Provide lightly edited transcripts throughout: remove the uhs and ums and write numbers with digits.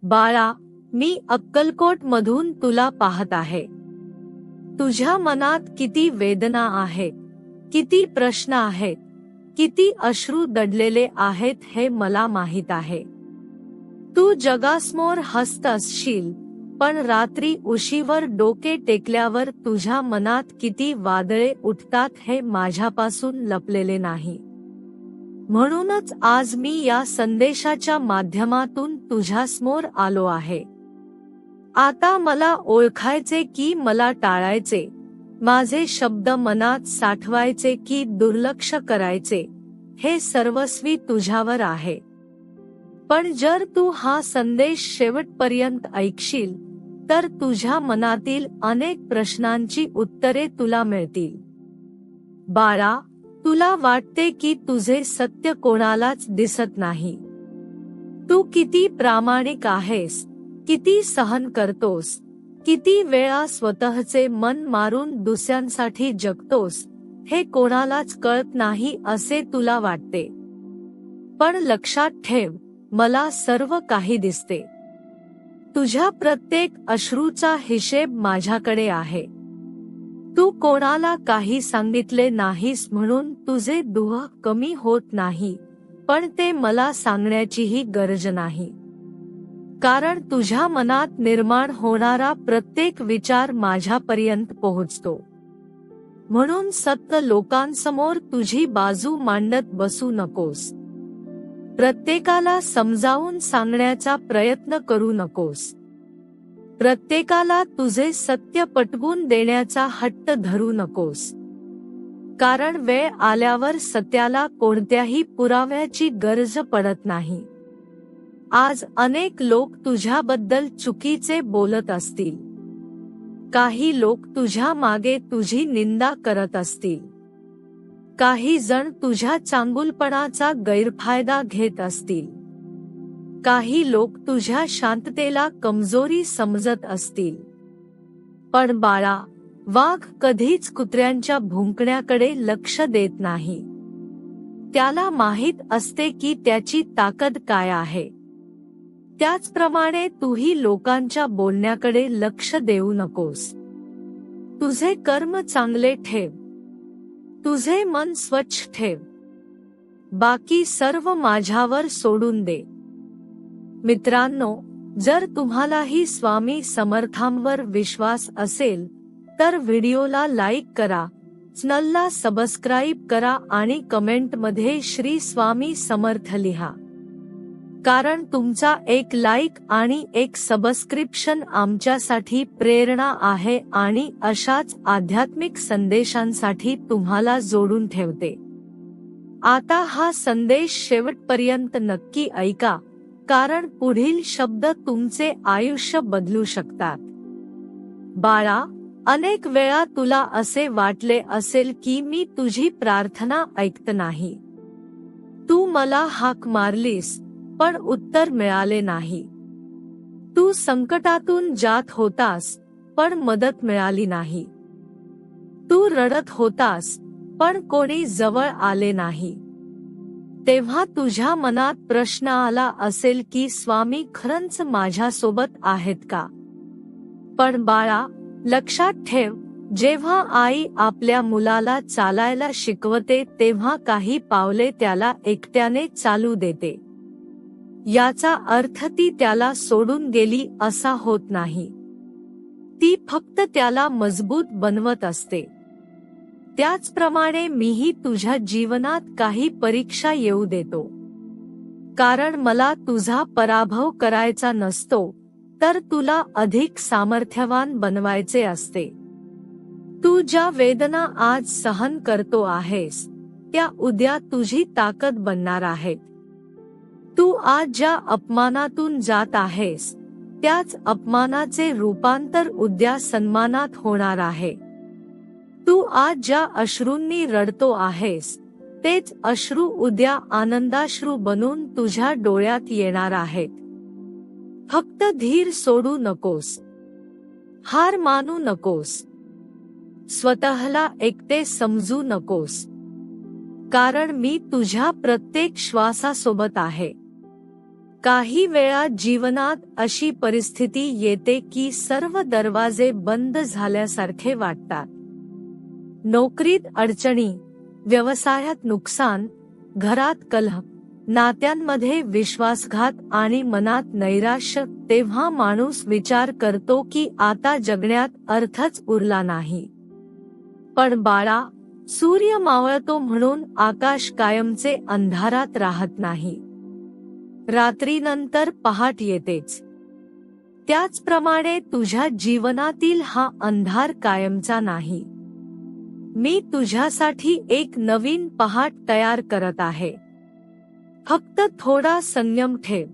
बाळा, मी अक्कलकोट मधून तुला पाहत आहे. तुझ्या मनात किती वेदना आहेत, किती प्रश्न आहेत, किती अश्रू दडलेले आहेत हे मला माहित आहे. तू जगासमोर हसत असशील, पण रात्री उशीवर डोके टेकल्यावर तुझ्या मनात किती वादळे उठतात हे माझ्यापासून लपलेले नाही. म्हणूनच आज मी या संदेशाच्या माध्यमातून तुझ्यासमोर आलो आहे. आता मला ओळखायचे की मला टाळायचे, माझे शब्द मनात साठवायचे की दुर्लक्ष करायचे, हे सर्वस्वी तुझ्यावर आहे. पण जर तू हा संदेश शेवटपर्यंत ऐकशील, तर तुझ्या मनातील अनेक प्रश्नांची उत्तरे तुला मिळतील. बाळा, तुला वाटते की तुझे सत्य कोणालाच दिसत नाही. तू किती प्रामाणिक आहेस, किती सहन करतोस, किती वेळा स्वतःचे मन मारून दुसऱ्यांसाठी जगतोस, हे कोणालाच कळत नाही असे तुला वाटते. पण लक्षात ठेव, मला सर्व काही दिसते. तुझ्या प्रत्येक अश्रूचा हिशेब माझ्याकडे आहे. तू कोणाला काही सांगितले नाहीस म्हणून तुझे दुःख कमी होत नाही, पण ते मला सांगण्याचीही गरज नाही. कारण तुझ्या मनात निर्माण होणारा प्रत्येक विचार माझ्यापर्यंत पोहोचतो. म्हणून सत्य लोकांसमोर तुझी बाजू मांडत बसू नकोस. प्रत्येकाला समजावून सांगण्याचा प्रयत्न करू नकोस. प्रत्येकाला तुझे सत्य पटवून देण्याचा हट्ट धरू नकोस. कारण वेळ आल्यावर सत्याला कोणत्याही पुराव्याची गरज पडत नाही. आज अनेक लोक तुझ्याबद्दल चुकीचे बोलत असतील. काही लोक तुझ्या मागे तुझी निंदा करत असतील. काही जण तुझ्या चांगुलपणाचा गैरफायदा घेत असतील. काही लोक तुझ्या शांततेला कमजोरी समजत असतील. पण बाळा, वाघ कधीच कुत्र्यांच्या भुंकण्याकडे लक्ष देत नाही. त्याला माहित असते की त्याची ताकद काय आहे. त्याचप्रमाणे तूही लोकांच्या बोलण्याकडे लक्ष देऊ नकोस. तुझे कर्म चांगले ठेव. तुझे मन स्वच्छ ठेव. बाकी सर्व माझ्यावर सोडून दे. मित्रांनो, जर तुम्हालाही स्वामी समर्थांवर विश्वास असेल, तर व्हिडिओला लाईक करा, चॅनलला सबस्क्राईब करा आणि कमेंटमध्ये श्री स्वामी समर्थ लिहा. कारण तुमचा एक लाईक आणि एक सबस्क्रिप्शन आमच्यासाठी प्रेरणा आहे आणि अशाच आध्यात्मिक संदेशांसाठी तुम्हाला जोडून ठेवते. आता हा संदेश शेवटपर्यंत नक्की ऐका, कारण पुढील शब्द तुमचे आयुष्य बदलू शकतात. बाळा, अनेक वेळा तुला असे वाटले असेल की मी तुझी प्रार्थना ऐकत नाही. तू मला हाक मारलीस, पण उत्तर मिळाले नाही. तू संकटातून जात होतास, पण मदत मिळाली नाही. तू रडत होतास, पण कोणी जवळ आले नाही. तेव्हा तुझ्या मनात प्रश्न आला असेल की स्वामी खरंच माझ्यासोबत आहेत का? पण बाळा, लक्षात ठेव, जेव्हा आई आपल्या मुलाला चालायला शिकवते तेव्हा काही पावले त्याला एकट्याने चालू देते. याचा अर्थ ती त्याला सोडून गेली असा होत नाही. ती फक्त त्याला मजबूत बनवत असते. त्याचप्रमाणे मीही तुझ्या जीवनात काही परीक्षा येऊ देतो. कारण मला तुझा पराभव करायचा नसतो, तर तुला अधिक सामर्थ्यवान बनवायचे असते. तू ज्या वेदना आज सहन करतो आहेस, त्या उद्या तुझी ताकद बनणार आहेत. तू आज ज्या अपमानातून जात आहेस, त्याच अपमानाचे रूपांतर उद्या सन्मानात होणार आहे. तू आज ज्या अश्रूंनी रडतो आहेस, तेच अश्रू उद्या आनंदाश्रू बनून तुझ्या डोळ्यात येणार आहेत. फक्त धीर सोडू नकोस. हार मानू नकोस. स्वतःला एकटे समजू नकोस. कारण मी तुझ्या प्रत्येक श्वासासोबत आहे. काही वेळा जीवनात अशी परिस्थिती येते की सर्व दरवाजे बंद झाल्यासारखे वाटतात. नोकरीत अडचणी, व्यवसायात नुकसान, घरात कलह, नात्यांमध्ये विश्वासघात आणि मनात नैराश्य. तेव्हा माणूस विचार करतो की आता जगण्यात अर्थच उरला नाही. पण बाळा, सूर्य मावळतो म्हणून आकाश कायमचे अंधारात राहत नाही. रात्रीनंतर पहाट येतेच. त्याचप्रमाणे तुझ्या जीवनातील हा अंधार कायमचा नाही. मी तुझ्यासाठी एक नवीन पहाट तयार करत आहे. फक्त थोडा संयम ठेव.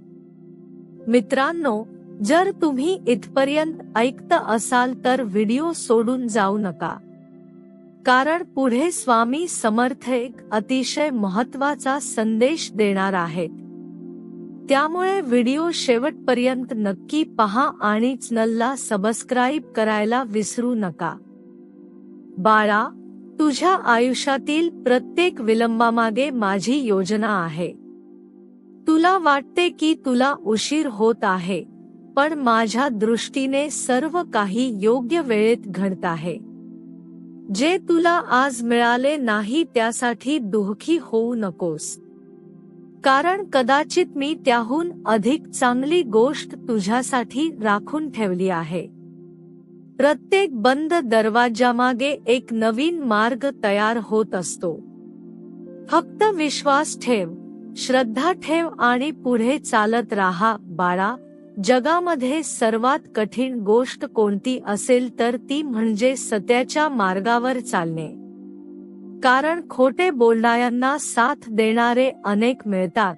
मित्रांनो, जर तुम्ही इथपर्यंत ऐकत असाल तर व्हिडिओ सोडून जाऊ नका. कारण पुढे स्वामी समर्थ एक अतिशय महत्त्वाचा संदेश देणार आहेत. त्यामुळे व्हिडिओ शेवटपर्यंत नक्की पहा आणि चॅनलला सबस्क्राईब करायला विसरू नका. बाळा, तुझ्या आयुष्यातील प्रत्येक विलंबामागे माझी योजना आहे. तुला वाटते की तुला उशीर होत आहे, पण माझ्या दृष्टीने सर्व काही योग्य वेळेत घडत आहे. जे तुला आज मिळाले नाही त्यासाठी दुःखी होऊ नकोस. कारण कदाचित मी त्याहून अधिक चांगली गोष्ट तुझ्यासाठी राखून ठेवली आहे. प्रत्येक बंद दरवाजामागे एक नवीन मार्ग तयार होत असतो. फक्त विश्वास ठेव, श्रद्धा ठेव आणि पुढे चालत राहा. बाळा, जगामध्ये सर्वात कठीण गोष्ट कोणती असेल तर ती म्हणजे सत्याच्या मार्गावर चालणे. कारण खोटे बोलणाऱ्यांना साथ देणारे अनेक मिळतात,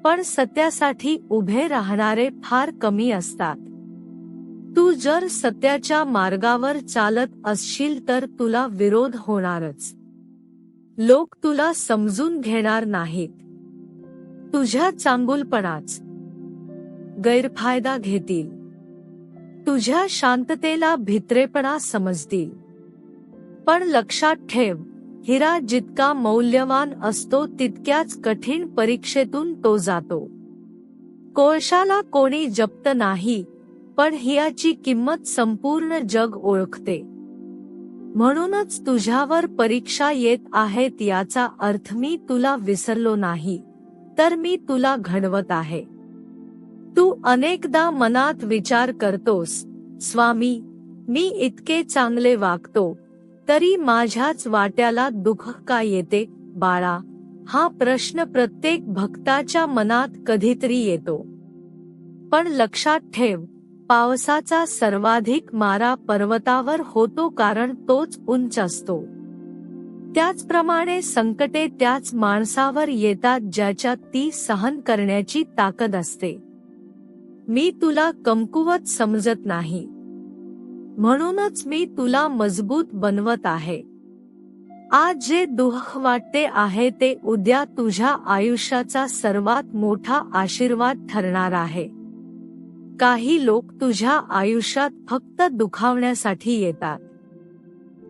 पण सत्यासाठी उभे राहणारे फार कमी असतात. तू जर सत्याच्या मार्गावर चालत असशील तर तुला विरोध होणारच. लोक तुला समजून घेणार नाहीत. तुझ्या चांगुलपणाच गैरफायदा घेतील. तुझ्या शांततेला भित्रेपणा समजतील. पण लक्षात ठेव, हिरा जितका मौल्यवान असतो तितक्याच कठीण परीक्षेतून तो जातो. कोळशाला कोणी जप्त नाही, पण हिऱ्याची किंमत संपूर्ण जग ओळखते. म्हणूनच तुझ्यावर परीक्षा येत आहेत याचा अर्थ मी तुला विसरलो नाही, तर मी तुला घडवत आहे. तू अनेकदा मनात विचार करतोस, स्वामी, मी इतके चांगले वागतो, तरी माझ्याच वाट्याला दुःख का येते? बाळा, हा प्रश्न प्रत्येक भक्ताच्या मनात कधीतरी येतो. पण लक्षात ठेव, पावसाचा सर्वाधिक मारा पर्वतावर होतो कारण तोच उंच असतो. त्याचप्रमाणे संकटे त्याच माणसावर येतात ज्याच्यात ती सहन करण्याची ताकद असते. मी तुला कमकुवत समजत नाही. म्हणूनच मी तुला मजबूत बनवत आहे. आज जे दुःख वाटते आहे ते उद्या तुझ्या आयुष्याचा सर्वात मोठा आशीर्वाद ठरणार आहे. काही लोक तुझ्या आयुष्यात फक्त दुखावण्यासाठी येतात.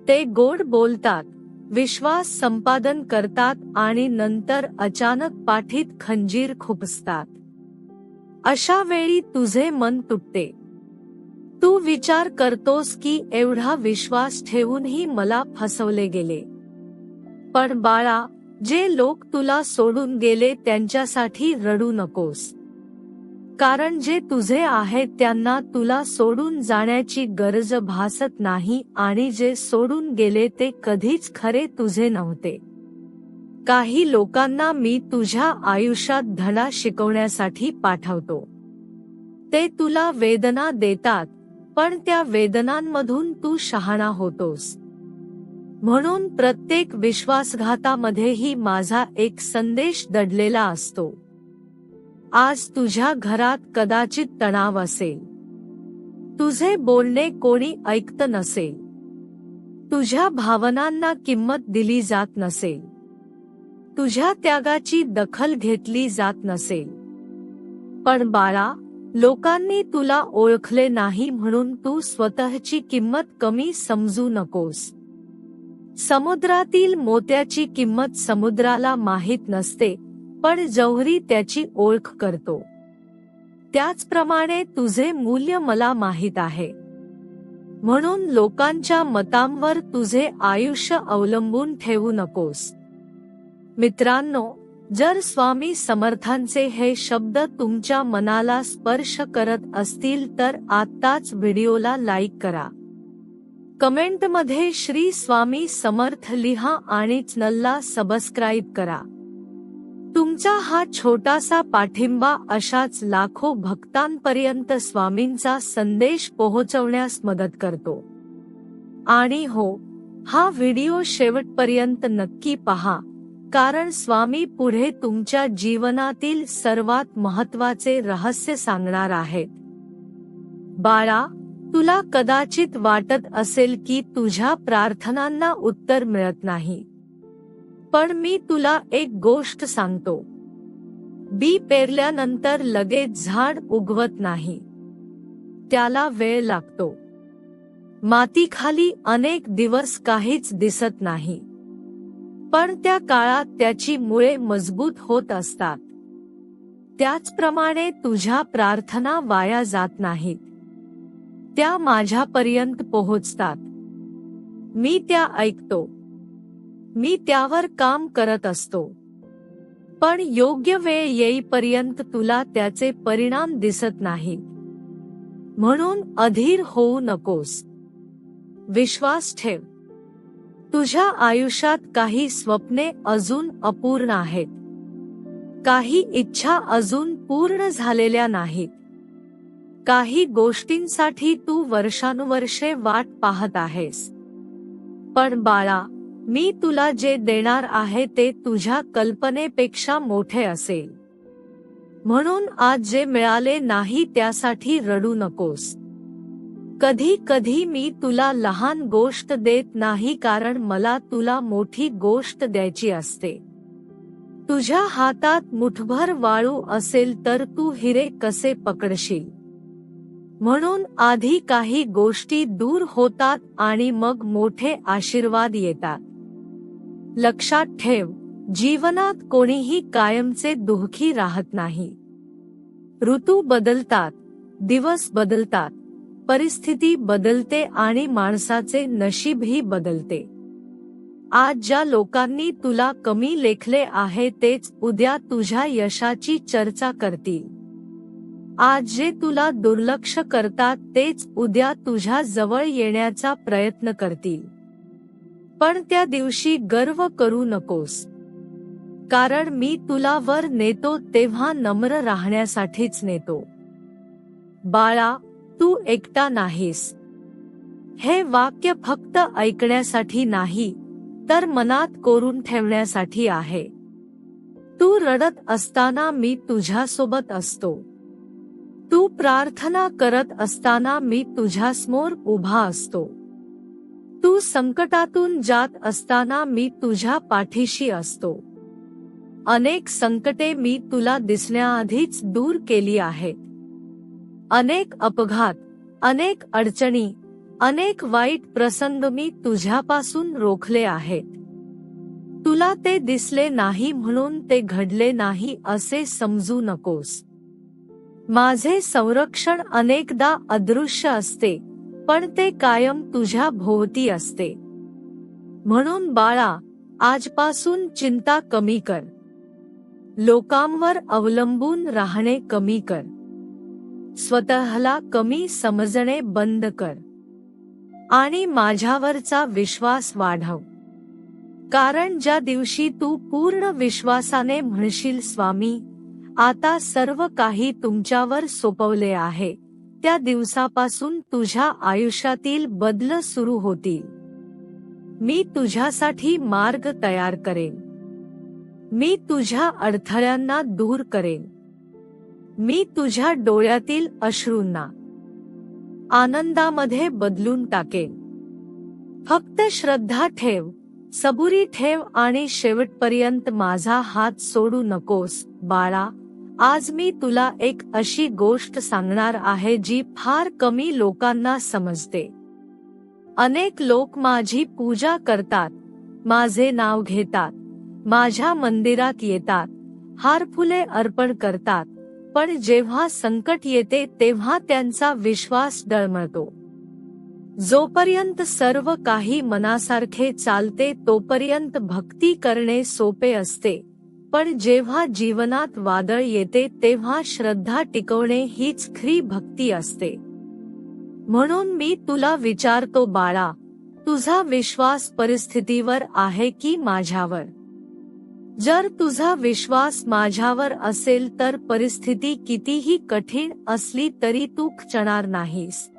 ते गोड बोलतात, विश्वास संपादन करतात आणि नंतर अचानक पाठीत खंजीर खुपसतात. अशा वेळी तुझे मन तुटते. तू विचार करतोस की एवढा विश्वास ठेवूनही मला फसवले गेले. पण बाळा, जे लोक तुला सोडून गेले त्यांच्यासाठी रडू नकोस. कारण जे तुझे आहेत त्यांना तुला सोडून जाण्याची गरज भासत नाही आणि जे सोडून गेले ते कधीच खरे तुझे नव्हते. काही लोकांना मी तुझ्या आयुष्यात धडा शिकवण्यासाठी पाठवतो. ते तुला वेदना देतात, पण त्या वेदनांमधून तू शहाणा होतोस. म्हणून प्रत्येक विश्वासघातामध्येही माझा एक संदेश दडलेला असतो. आज तुझ्या घरात कदाचित तणाव असेल. तुझे बोलणे कोणी ऐकत नसेल. तुझ्या भावनांना किंमत दिली जात नसेल. तुझ्या त्यागाची दखल घेतली जात नसेल. पण बाळा, लोकांनी तुला ओळखले नाही म्हणून तू स्वतःची किंमत कमी समजू नकोस. समुद्रातील मोत्याची किंमत समुद्राला माहीत नसते, पण जौहरी त्याची ओळख करतो. त्याचप्रमाणे तुझे मूल्य मला माहीत आहे. म्हणून लोकांच्या मतांवर तुझे आयुष्य अवलंबून ठेवू नकोस. मित्रांनो, जर स्वामी समर्थांचे हे शब्द तुमच्या मनाला स्पर्श करत असतील तर आत्ताच व्हिडिओला लाईक करा. कमेंटमध्ये श्री स्वामी समर्थ लिहा आणि चॅनलला सबस्क्राईब करा. तुमचा हा छोटासा पाठिंबा अशाच लाखो भक्तांपर्यंत स्वामींचा संदेश पोहोचवण्यास मदत करतो. आणि हो, हा व्हिडिओ शेवटपर्यंत नक्की पहा, कारण स्वामी पुढे तुमच्या जीवनातील सर्वात महत्त्वाचे रहस्य सांगणार आहेत. बाळा, तुला कदाचित वाटत असेल की तुझ्या प्रार्थनांना उत्तर मिळत नाही. पण मी तुला एक गोष्ट सांगतो. बी पेरल्यानंतर लगेच झाड उगवत नाही. त्याला वेळ लागतो. मातीखाली अनेक दिवस काहीच दिसत नाही. पण त्या काळात त्याची मुळे मजबूत होत असतात. त्याचप्रमाणे तुझ्या प्रार्थना वाया जात नाहीत. त्या माझ्यापर्यंत पोहोचतात. मी त्या ऐकतो. मी त्यावर काम करत असतो. पण योग्य वेळ येईपर्यंत तुला त्याचे परिणाम दिसत नाहीत. म्हणून अधीर होऊ नकोस. विश्वास ठेव. तुझ्या आयुष्यात काही स्वप्ने अजून अपूर्ण आहेत. काही इच्छा अजून पूर्ण झालेल्या नाहीत. काही गोष्टींसाठी तू वर्षानुवर्षे वाट पाहत आहेस. पण बाळा, मी तुला जे देणार आहे ते तुझ्या कल्पनेपेक्षा मोठे असेल. म्हणून आज जे मिळाले नाही त्यासाठी रडू नकोस. कधी कधी मी तुला लहान गोष्ट देत नाही कारण मला तुला मोठी गोष्ट द्यायची असते. तुझ्या हातात मुठभर वाळू असेल तर तू हिरे कसे पकडशील. म्हणून आधी काही गोष्टी दूर होतात आणि मग मोठे आशीर्वाद येतात. लक्षात ठेव, जीवनात कोणीही कायमचे दुःखी राहत नाही. ऋतू बदलतात, दिवस बदलतात, परिस्थिती बदलते आणि माणसाचे नशीबही बदलते. आज ज्या लोकांनी तुला कमी लेखले आहे तेच उद्या तुझ्या यशाची चर्चा करतील. आज जे तुला दुर्लक्ष करतात तेच उद्या तुझ्या जवळ येण्याचा प्रयत्न करतील. पण त्या दिवशी गर्व करू नकोस. कारण मी तुला वर नेतो तेव्हा नम्र राहण्यासाठीच नेतो. बाळा, तू एकटा नाहीस. हे वाक्य फक्त ऐकण्यासाठी नाही, तर मनात कोरून ठेवण्यासाठी आहे. तू रडत असताना मी तुझ्यासोबत असतो. तू प्रार्थना करत असताना मी तुझ्यासमोर उभा असतो. तू संकटातून जात असताना मी तुझ्या पाठीशी असतो. अनेक संकटे मी तुला दिसण्याआधीच दूर केली आहेत. अनेक अपघात, अनेक अडचणी, अनेक वाईट प्रसंग मी तुझ्यापासून रोखले आहेत. तुला ते दिसले नाही म्हणून ते घडले नाही असे समजू नकोस. माझे संरक्षण अनेकदा अदृश्य असते, पण ते कायम तुझ्या भोवती असते. म्हणून बाळा, आजपासून चिंता कमी कर. लोकांवर अवलंबून राहणे कमी कर. स्वतःला कमी समजणे बंद कर. आणि माझ्यावरचा विश्वास वाढव. कारण ज्या दिवशी तू पूर्ण विश्वासाने म्हणशील स्वामी, आता सर्व काही तुमच्यावर सोपवले आहे, त्या दिवसापासून तुझ्या आयुष्यातील बदल सुरू होतील. मी तुझ्यासाठी मार्ग तयार करेन. मी तुझ्या अडथळ्यांना दूर करेन. मी तुझ्या डोळ्यातील अश्रूंना आनंदामध्ये बदलून टाकेन. फक्त श्रद्धा ठेव, सबुरी ठेव आणि शेवटपर्यंत माझा हात सोडू नकोस. बाळा, आज मी तुला एक अशी गोष्ट सांगणार आहे जी फार कमी लोकांना समजते. अनेक लोक माझी पूजा करतात, माझे नाव घेतात, माझ्या मंदिरात येतात, हार फुले अर्पण करतात, पण जेव्हा संकट येते तेव्हा त्यांचा विश्वास डळमळतो. जोपर्यंत सर्व काही मनासारखे चालते तोपर्यंत भक्ती करणे सोपे असते, पण जेव्हा जीवनात वादळ येते तेव्हा श्रद्धा टिकवणे हीच खरी भक्ती असते. म्हणून मी तुला विचारतो बाळा, तुझा विश्वास परिस्थितीवर आहे की माझ्यावर? जर तुझा विश्वास माझ्यावर असेल तर परिस्थिती कितीही कठीण असली तरी तू खचणार नाहीस.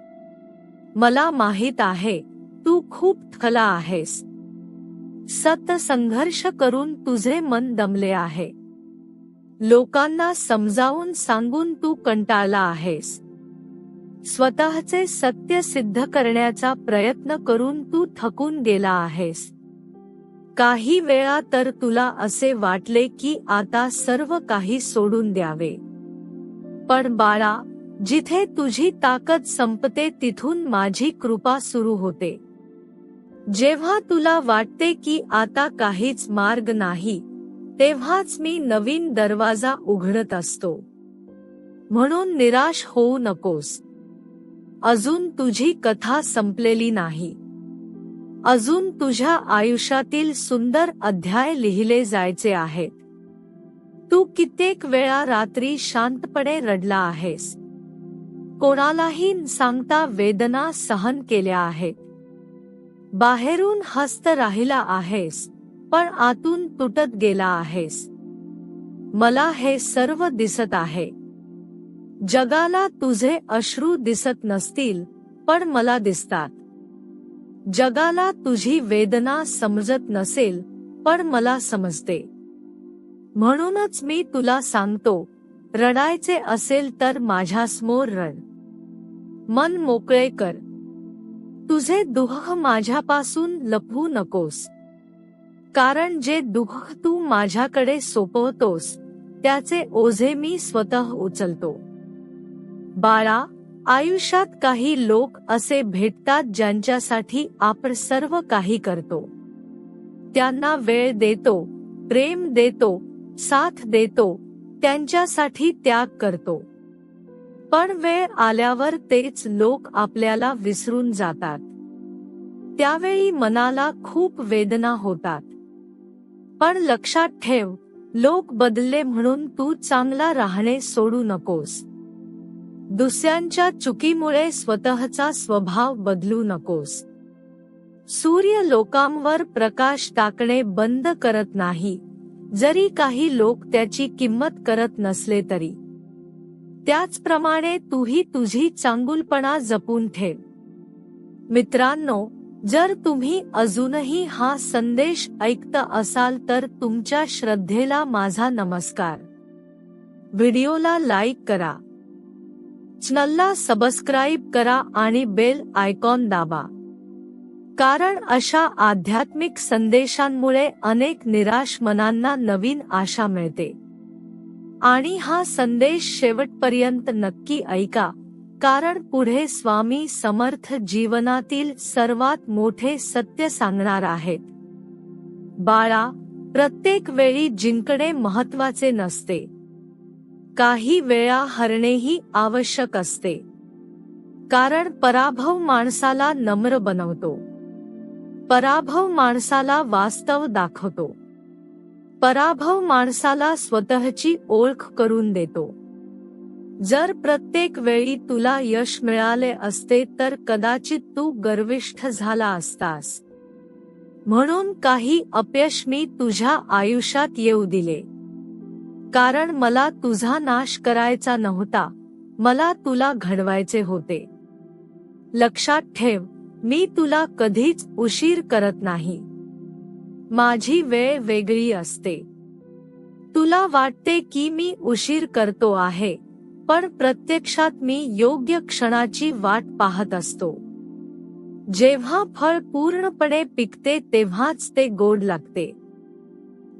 मला माहित आहे, तू खूप थकला आहेस. सतत संघर्ष करून तुझे मन दमले आहे. लोकांना समजावून सांगून तू कंटाळला आहेस. स्वतःचे सत्य सिद्ध करण्याचा प्रयत्न करून तू थकून गेला आहेस. काही वेळा तर तुला असे वाटले की आता सर्व काही सोडून द्यावे. पण बाळा, जिथे तुझी ताकद संपते तिथून माझी कृपा सुरू होते. जेव्हा तुला वाटते की आता काहीच मार्ग नाही, तेव्हाच मी नवीन दरवाजा उघडत असतो. म्हणून निराश होऊ नकोस. अजून तुझी कथा संपलेली नाही. अजून तुझ्या आयुष्यातील सुंदर अध्याय लिहिले जायचे आहेत. तू कित्येक वेळा रात्री शांतपणे रडला आहेस. कोणालाही न सांगता वेदना सहन केल्या आहेत. बाहेरून हसत राहिला आहेस, पण आतून तुटत गेला आहेस. मला हे सर्व दिसत आहे. जगाला तुझे अश्रू दिसत नसतील, पण मला दिसतात. जगाला तुझी वेदना समजत नसेल, पण मला समजते. म्हणूनच मी तुला सांगतो, रडायचे असेल तर माझ्यासमोर रड. मन मोकळे कर. तुझे दुःख माझ्यापासून लपवू नकोस. कारण जे दुःख तू माझ्याकडे सोपवतोस, त्याचे ओझे मी स्वतः उचलतो. बाळा, आयुष्यात काही लोक असे भेटतात ज्यांच्यासाठी आपण सर्व काही करतो. त्यांना वेळ देतो, प्रेम देतो, साथ देतो, त्यांच्यासाठी त्याग करतो. पण वेळ आल्यावर तेच लोक आपल्याला विसरून जातात. त्यावेळी मनाला खूप वेदना होतात. पण लक्षात ठेव, लोक बदलले म्हणून तू चांगला राहणे सोडू नकोस. दुसऱ्यांच्या चुकीमुळे स्वतःचा स्वभाव बदलू नकोस. सूर्य लोकांवर प्रकाश टाकणे बंद करत नाही, जरी काही लोक त्याची किंमत करत नसले तरी. त्याचप्रमाणे तूही तुझी चांगुलपणा जपून ठेव. मित्रांनो, जर तुम्ही अजूनही हा संदेश ऐकत असाल तर तुमच्या श्रद्धेला माझा नमस्कार. व्हिडिओला लाईक करा, चॅनलला सबस्क्राईब करा आणि बेल आयकॉन दाबा. कारण अशा आध्यात्मिक संदेशांमुळे अनेक निराश मनांना नवीन आशा मिळते. आणि हा संदेश शेवटपर्यंत नक्की ऐका, कारण पुढे स्वामी समर्थ जीवनातील सर्वात मोठे सत्य सांगणार आहेत. बाळा, प्रत्येक वेळी जिंकणे महत्त्वाचे नसते. काही वेळा हरणेही आवश्यक असते. कारण पराभव माणसाला नम्र बनवतो. पराभव माणसाला वास्तव दाखवतो. पराभव माणसाला स्वतःची ओळख करून देतो. जर प्रत्येक वेळी तुला यश मिळाले असते तर कदाचित तू गर्विष्ठ झाला असतास. म्हणून काही अपयश मी तुझ्या आयुष्यात येऊ दिले. कारण मला तुझा नाश करायचा नव्हता, मला तुला घडवायचे होते. लक्षात ठेव, मी तुला कधीच उशीर करत नाही. माझी वेळ वेगळी असते. तुला वाटते की मी उशीर करतो आहे, पण प्रत्यक्षात मी योग्य क्षणाची वाट पाहत असतो. जेव्हा फळ पूर्णपणे पिकते तेव्हाच ते गोड लागते.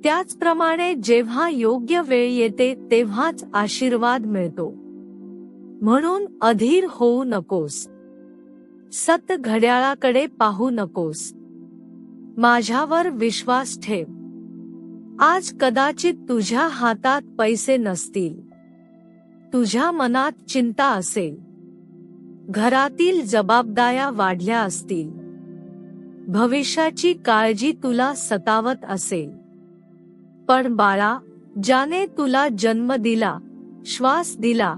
त्याचप्रमाणे जेव्हा योग्य वेळ येते तेव्हाच आशीर्वाद मिळतो. म्हणून अधीर होऊ नकोस. सतत घड्याळाकडे पाहू नकोस. माझ्यावर विश्वास ठेव. आज कदाचित तुझ्या हातात पैसे नसतील. तुझ्या मनात चिंता असेल, घरातील जबाबदाऱ्या वाढल्या असतील, भविष्याची काळजी तुला सतावत असेल, पण बाळा, ज्याने तुला जन्म दिला, श्वास दिला,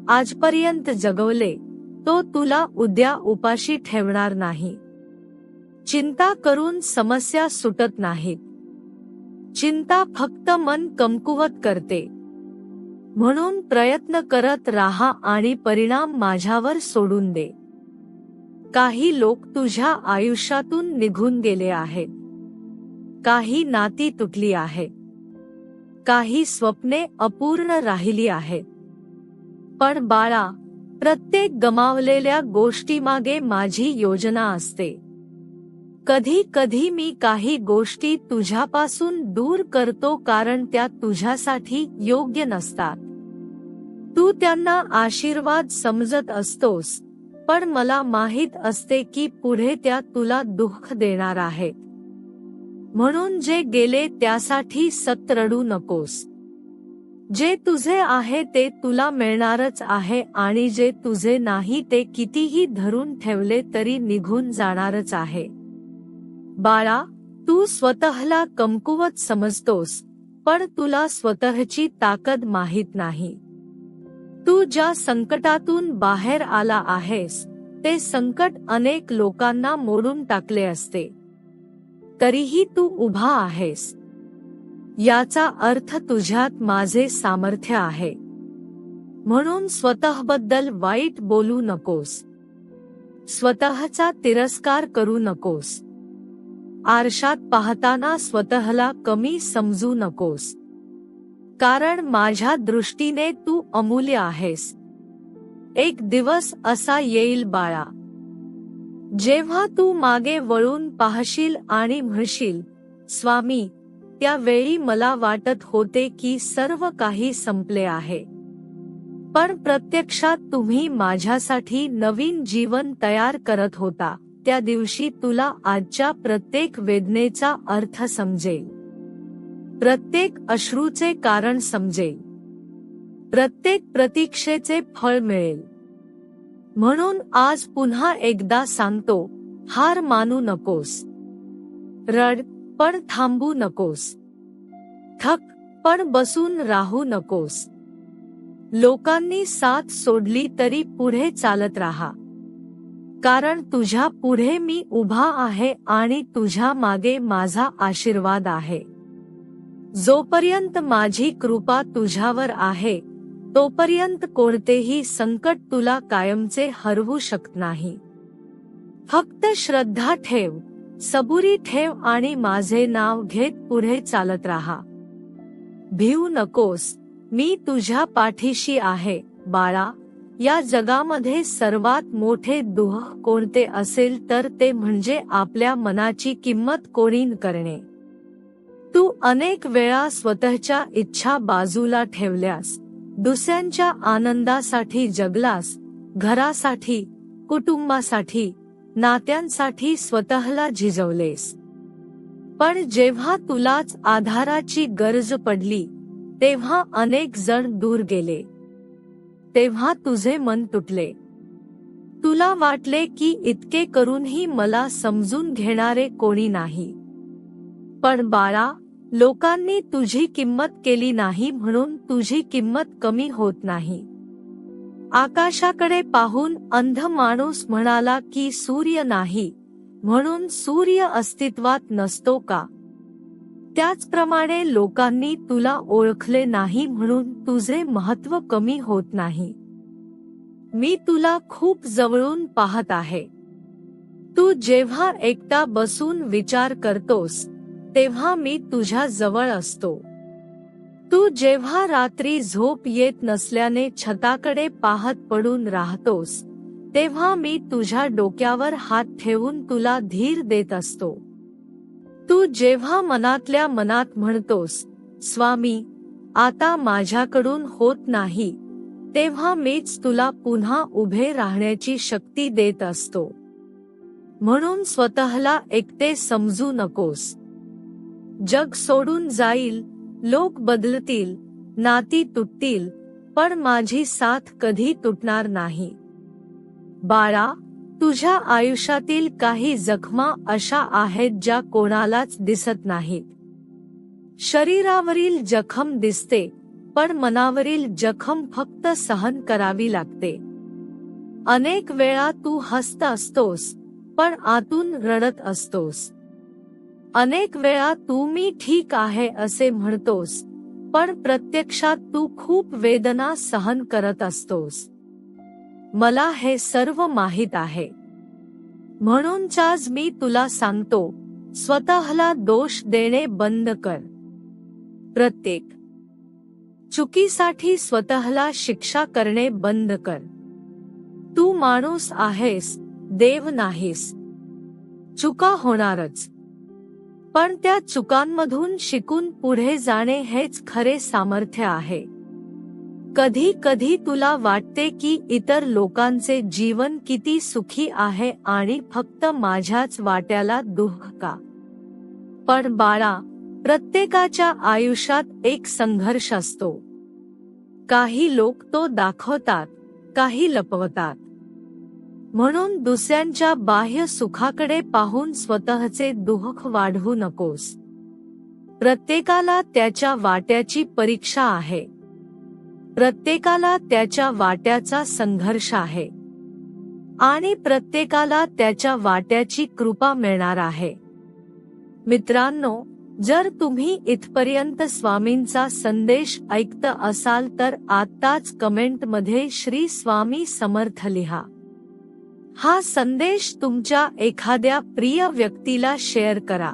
आजपर्यंत जगवले, तो तुला उद्या उपाशी ठेवणार नाही. चिंता करून समस्या सुटत नाहीत. चिंता फक्त मन कमकुवत करते. म्हणून प्रयत्न करत राहा आणि परिणाम माझ्यावर सोडून दे. काही लोक तुझ्या आयुष्यातून निघून गेले आहेत. काही नाती तुटली आहेत. काही स्वप्ने अपूर्ण राहिली आहेत. पण बाळा, प्रत्येक गमावलेल्या गोष्टीमागे माझी योजना असते. कधी कधी मी काही गोष्टी तुझ्यापासून दूर करतो कारण त्या तुझ्यासाठी योग्य नसतात. तू त्यांना आशीर्वाद समजत असतोस, पण मला माहित असते की पुढे त्या तुला दुःख देणार आहेत. म्हणून जे गेले त्यासाठी सतत रडू नकोस. जे तुझे आहे ते तुला मिळणारच आहे आणि जे तुझे नाही ते कितीही धरून ठेवले तरी निघून जाणारच आहे. बाळा, तू स्वतःला कमकुवत समजतोस, पण तुला स्वतःची ताकद माहीत नाही. तू ज्या संकटातून बाहेर आला आहेस, ते संकट अनेक लोकांना मोडून टाकले असते. तरीही तू उभा आहेस. याचा अर्थ तुझ्यात माझे सामर्थ्य आहे. म्हणून स्वतःबद्दल वाईट बोलू नकोस. स्वतःचा तिरस्कार करू नकोस. आरशात पाहताना स्वतःला कमी समजू नकोस. कारण माझ्या दृष्टीने तू अमूल्य आहेस. एक दिवस असा येईल बाळा, जेव्हा तू मागे वळून पाहशील आणि म्हणशील, स्वामी, त्यावेळी मला वाटत होते की सर्व काही संपले आहे. पण प्रत्यक्षात तुम्ही माझ्यासाठी नवीन जीवन तयार करत होता. त्या दिवशी तुला आजच्या प्रत्येक वेदनेचा अर्थ समजेल. प्रत्येक अश्रूचे कारण समजेल. प्रत्येक प्रतीक्षेचे फळ मिळेल. म्हणून आज पुन्हा एकदा सांगतो, हार मानू नकोस. रड, पण थांबू नकोस. थक, पण बसून राहू नकोस. लोकांनी साथ सोडली तरी पुढे चालत राहा. कारण तुझ्या पुढे मी उभा आहे आणि तुझ्या मागे माझा आशीर्वाद आहे. जोपर्यंत माझी कृपा तुझ्यावर आहे, तोपर्यंत कोणतेही संकट तुला कायमचे हरवू शकत नाही. फक्त श्रद्धा ठेव, सबुरी ठेव आणि माझे नाव घेत पुढे चालत राहा. भिवू नकोस, मी तुझ्या पाठीशी आहे. बाळा, या जगामध्ये सर्वात मोठे दुःख कोणते असेल तर ते म्हणजे आपल्या मनाची किंमत कोणी न करणे. तू अनेक वेळा स्वतःच्या इच्छा बाजूला ठेवल्यास, दुसऱ्यांच्या आनंदासाठी जगलास, घरासाठी, कुटुंबासाठी, नात्यांसाठी स्वतःला झिजवलेस. पण जेव्हा तुलाच आधाराची गरज पडली, तेव्हा अनेक जण दूर गेले. तेव्हा तुझे मन तुटले. तुला वाटले की इतके करूनही मला समजून घेणारे कोणी नाही. पण बाळा, लोकांनी तुझी किंमत केली नाही म्हणून तुझी किंमत कमी होत नाही. आकाशाकडे पाहून अंध माणूस म्हणाला की सूर्य नाही, म्हणून सूर्य अस्तित्वात नसतो का? त्याचप्रमाणे लोकांनी तुला ओळखले नाही म्हणून तुझे महत्त्व कमी होत नाही. मी तुला खूप जवळून पाहत आहे. तू जेव्हा एकटा बसून विचार करतोस, तेव्हा मी तुझ्या जवळ असतो. तू जेव्हा रात्री झोप येत नसल्याने छताकडे पाहत पडून राहतोस, तेव्हा मी तुझ्या डोक्यावर हात ठेवून तुला धीर देत असतो. तू जेव्हा मनातल्या मनात म्हणतोस, स्वामी, आता माझ्याकडून होत नाही, तेव्हा मीच तुला पुन्हा उभे राहण्याची शक्ती देत असतो. म्हणून स्वतःला एकटे समजू नकोस. जग सोडून जाईल, लोक बदलतील, नाती तुटतील, पण माझी साथ कधी तुटणार नाही. बाळा, तुझ्या आयुष्यातील काही जखमा अशा आहेत ज्या कोणालाच दिसत नाहीत. शरीरावरील जखम दिसते, पण मनावरील जखम फक्त सहन करावी लागते. अनेक वेळा तू हसत असतोस, पण आतून रडत असतोस. अनेक वेळा तू मी ठीक आहे असे म्हणतोस, पण प्रत्यक्षात तू खूप वेदना सहन करत असतोस. मला हे सर्व माहीत आहे. म्हणूनच आज मी तुला सांगतो, स्वतःला दोष देणे बंद कर. प्रत्येक चुकीसाठी स्वतःला शिक्षा करणे बंद कर. तू माणूस आहेस, देव नाहीस. चुका होणारच, पण त्या चुकांमधून शिकून पुढे जाणे हेच खरे सामर्थ्य आहे. कधी कधी तुला वाटते की इतर लोकांचे जीवन किती सुखी आहे आणि फक्त माझ्याच वाट्याला दुःख का? पण बाळा, प्रत्येकाच्या आयुष्यात एक संघर्ष असतो. काही लोक तो दाखवतात, काही लपवतात. म्हणून दुसऱ्यांच्या बाह्य सुखाकडे पाहून स्वतःचे दुःख वाढवू नकोस. प्रत्येकाला त्याच्या वाट्याची परीक्षा आहे. प्रत्येकाला त्याच्या वाट्याचा संघर्ष आहे. आणि प्रत्येकाला त्याच्या वाट्याची कृपा मिळणार आहे. मित्रांनो, जर तुम्ही इथपर्यंत स्वामींचा संदेश ऐकत असाल तर आत्ताच कमेंटमध्ये श्री स्वामी समर्थ लिहा. हा संदेश तुमच्या एखाद्या प्रिय व्यक्तीला शेअर करा.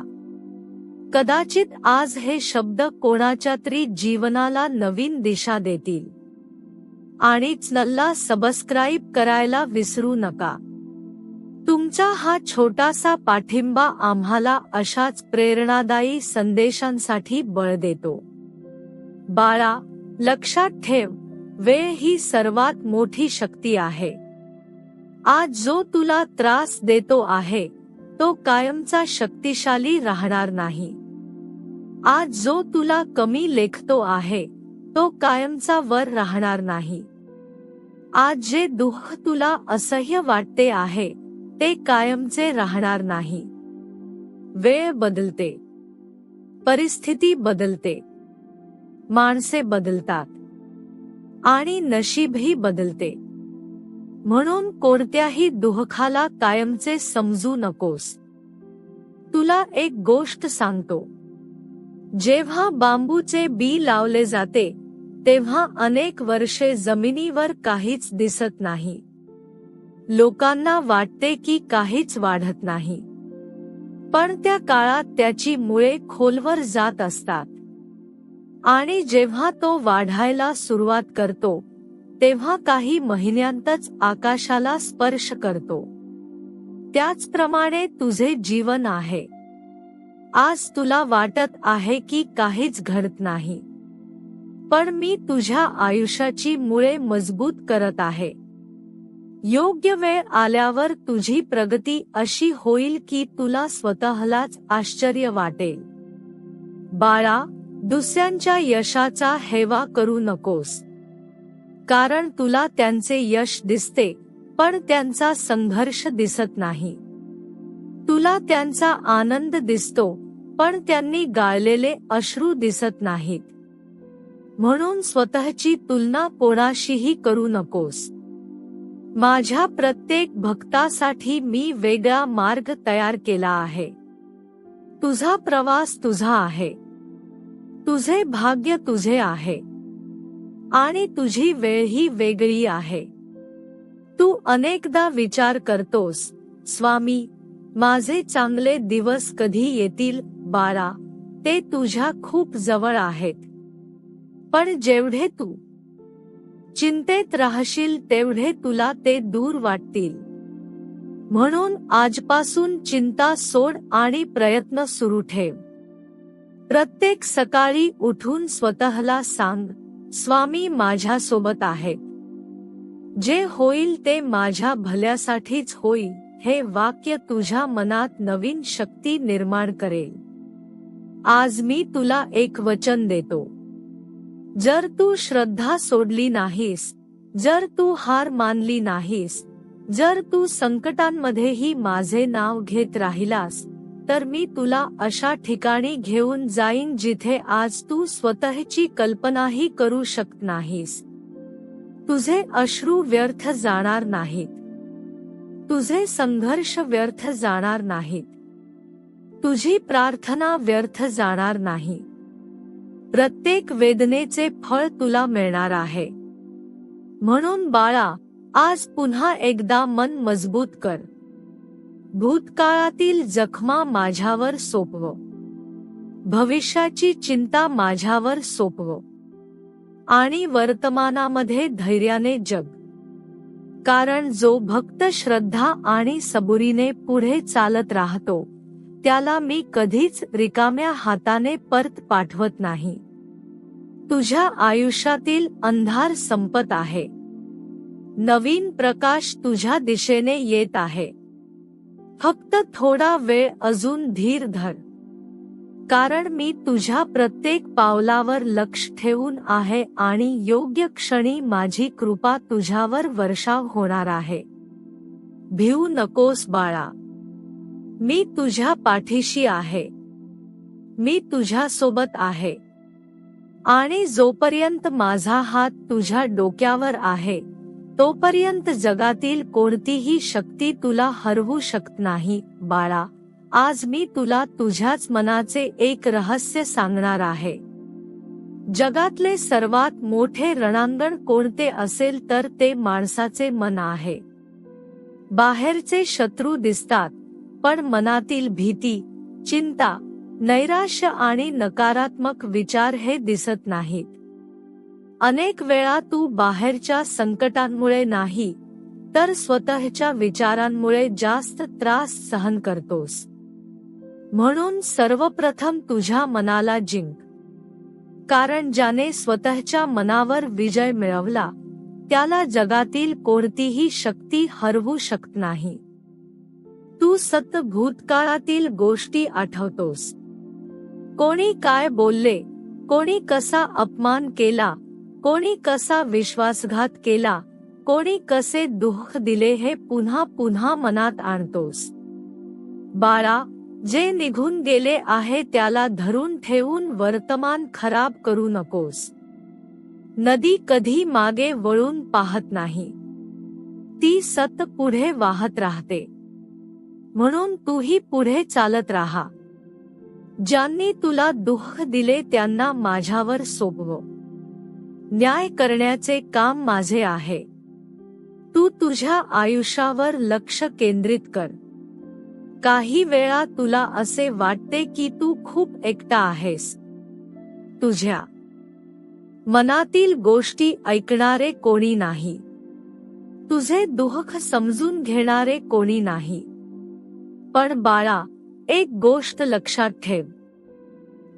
कदाचित आज हे शब्द कोणाच्या तरी जीवनाला नवीन दिशा देतील. आणि चॅनलला सबस्क्राईब करायला विसरू नका. तुमचा हा छोटासा पाठिंबा आम्हाला अशाच प्रेरणादायी संदेशांसाठी बळ देतो. बाळा, लक्षात ठेव, वेळ ही सर्वात मोठी शक्ती आहे. आज जो तुला त्रास देतो आहे, तो कायमचा शक्तिशाली राहणार नाही. आज जो तुला कमी लेखतो आहे, तो कायमचा वर राहणार नाही. आज जे दुःख तुला असह्य वाटते आहे, ते कायमचे राहणार नाही. वेळ बदलते, परिस्थिती बदलते, माणसे बदलतात आणि नशीबही बदलते. म्हणून कोणत्याही दुःखाला कायमचे समजू नकोस. तुला एक गोष्ट सांगतो, जेव्हा बांबूचे बी लावले जाते तेव्हा अनेक वर्षे जमिनीवर काहीच दिसत नाही. लोकांना वाटते की काहीच वाढत नाही, पण त्या काळात त्याची मुळे खोलवर जात असतात. आणि जेव्हा तो वाढायला सुरुवात करतो, तेव्हा काही महिन्यांतच आकाशाला स्पर्श करतो. त्याचप्रमाणे तुझे जीवन आहे. आज तुला वाटत आहे की काहीच घडत नाही, पण मी तुझ्या आयुष्याची मुळे मजबूत करत आहे. योग्य वेळ आल्यावर तुझी प्रगती अशी होईल की तुला स्वतःलाच आश्चर्य वाटेल. बाळा, दुसऱ्यांच्या यशाचा हेवा करू नकोस. कारण तुला त्यांचे यश दिसते, पण त्यांचा संघर्ष दिसत नाही. तुला त्यांचा आनंद दिसतो, पण त्यांनी गाळलेले अश्रू दिसत नाहीत. म्हणून स्वतःची तुलना कोणाशीही करू नकोस. माझ्या प्रत्येक भक्तासाठी मी वेगळा मार्ग तयार केला आहे. तुझा प्रवास तुझा आहे. तुझे भाग्य तुझे आहे. आणि तुझी वेळ ही वेगळी आहे. तू अनेकदा विचार करतोस, स्वामी, माझे चांगले दिवस कधी येतील? बाळा, ते तुझ्या खूप जवळ आहेत. पण जेवढे तू चिंतेत राहशील तेवढे तुला ते दूर वाटतील. म्हणून आजपासून चिंता सोड आणि प्रयत्न सुरू ठेव. प्रत्येक सकाळी उठून स्वतःला सांग, स्वामी माझ्यासोबत आहेत. जे होईल ते माझ्या भल्यासाठीच होईल. हे वाक्य तुझ्या मनात नवीन शक्ती निर्माण करेल. आज मी तुला एक वचन देतो. जर तू श्रद्धा सोडली नाहीस, जर तू हार मानली नाहीस, जर तू संकटांमध्येही माझे नाव घेत राहिलास, तर मी तुला अशा ठिकाणी घेऊन जाईन जिथे आज तू स्वतःची कल्पनाही करू शकत नाहीस. तुझे अश्रू व्यर्थ जाणार नाहीत. तुझे संघर्ष व्यर्थ जाणार नाहीत. तुझी प्रार्थना व्यर्थ जाणार नाही. प्रत्येक वेदनेचे फळ तुला मिळणार आहे. म्हणून बाळा, आज पुन्हा एकदा मन मजबूत कर. भूतकाळातील जखमा माझ्यावर सोपव. भविष्याची चिंता माझ्यावर सोपव. आणि वर्तमानामध्ये धैर्याने जग. कारण जो भक्त श्रद्धा आणि सबुरीने पुढे चालत राहतो, त्याला मी कधीच रिकाम्या हाताने परत पाठवत नाही. तुझ्या आयुष्यातील अंधार संपत आहे. नवीन प्रकाश तुझ्या दिशेने येत आहे. फक्त थोडा वेळ अजून धीर धर. कारण मी तुझ्या प्रत्येक पावलावर लक्ष ठेवून आहे आणि योग्य क्षणी माझी कृपा तुझ्यावर वर्षाव होणार आहे. भिवू नकोस बाळा. मी तुझ्या पाठीशी आहे. मी तुझ्या सोबत आहे. आणि जोपर्यंत माझा हात तुझ्या डोक्यावर आहे, तोपर्यंत जगातील कोणतीही शक्ती तुला हरवू शकत नाही. बाळा, आज मी तुला तुझ्याच मनाचे एक रहस्य सांगणार आहे. जगातले सर्वात मोठे रणांगण कोणते असेल तर ते माणसाचे मन आहे. बाहेरचे शत्रू दिसतात, पण मनातील भीती, चिंता, नैराश्य आणि नकारात्मक विचार हे दिसत नाहीत. अनेक वेळा तू बाहेरच्या संकटांमुळे नाही, तर स्वतःच्या विचारांमुळे जास्त त्रास सहन करतोस. म्हणून सर्वप्रथम तुझ्या मनाला जिंक. कारण ज्याने स्वतःच्या मनावर विजय मिळवला, त्याला जगातील कोणतीही शक्ती हरवू शकत नाही. तू सतत भूतकाळातील गोष्टी आठवतोस. कोणी काय बोलले, कोणी कसा अपमान केला, कोणी कसा विश्वासघात केला, कोणी कसे दुःख दिले हे पुन्हा पुन्हा मनात आणतोस. बाळा, जे निघून गेले आहे त्याला धरून ठेवून वर्तमान खराब करू नकोस. नदी कधी मागे वळून पाहत नाही. ती सतत पुढे वाहत राहते. म्हणून तूही पुढे चालत राहा. ज्यांनी तुला दुःख दिले त्यांना माझ्यावर सोपव. न्याय करण्याचे काम माझे आहे. तू तुझ्या आयुष्यावर लक्ष केंद्रित कर. काही वेळा तुला असे वाटते की तू खूप एकटा आहेस. तुझ्या मनातील गोष्टी ऐकणारे कोणी नाही. तुझे दुःख समजून घेणारे कोणी नाही. पण बाळा, एक गोष्ट लक्षात ठेव.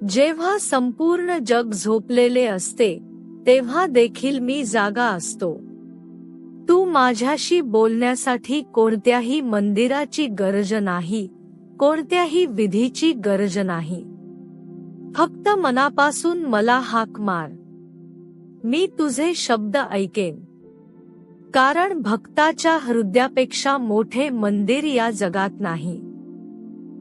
जेव्हा संपूर्ण जग झोपलेले असते, तेव्हा देखील मी जागा असतो. तू माझ्याशी बोलण्यासाठी कोणत्याही मंदिराची गरज नाही, कोणत्याही विधीची गरज नाही. फक्त मनापासून मला हाक मार. मी तुझे शब्द ऐकेन. कारण भक्ताच्या हृदयापेक्षा मोठे मंदिर या जगात नाही.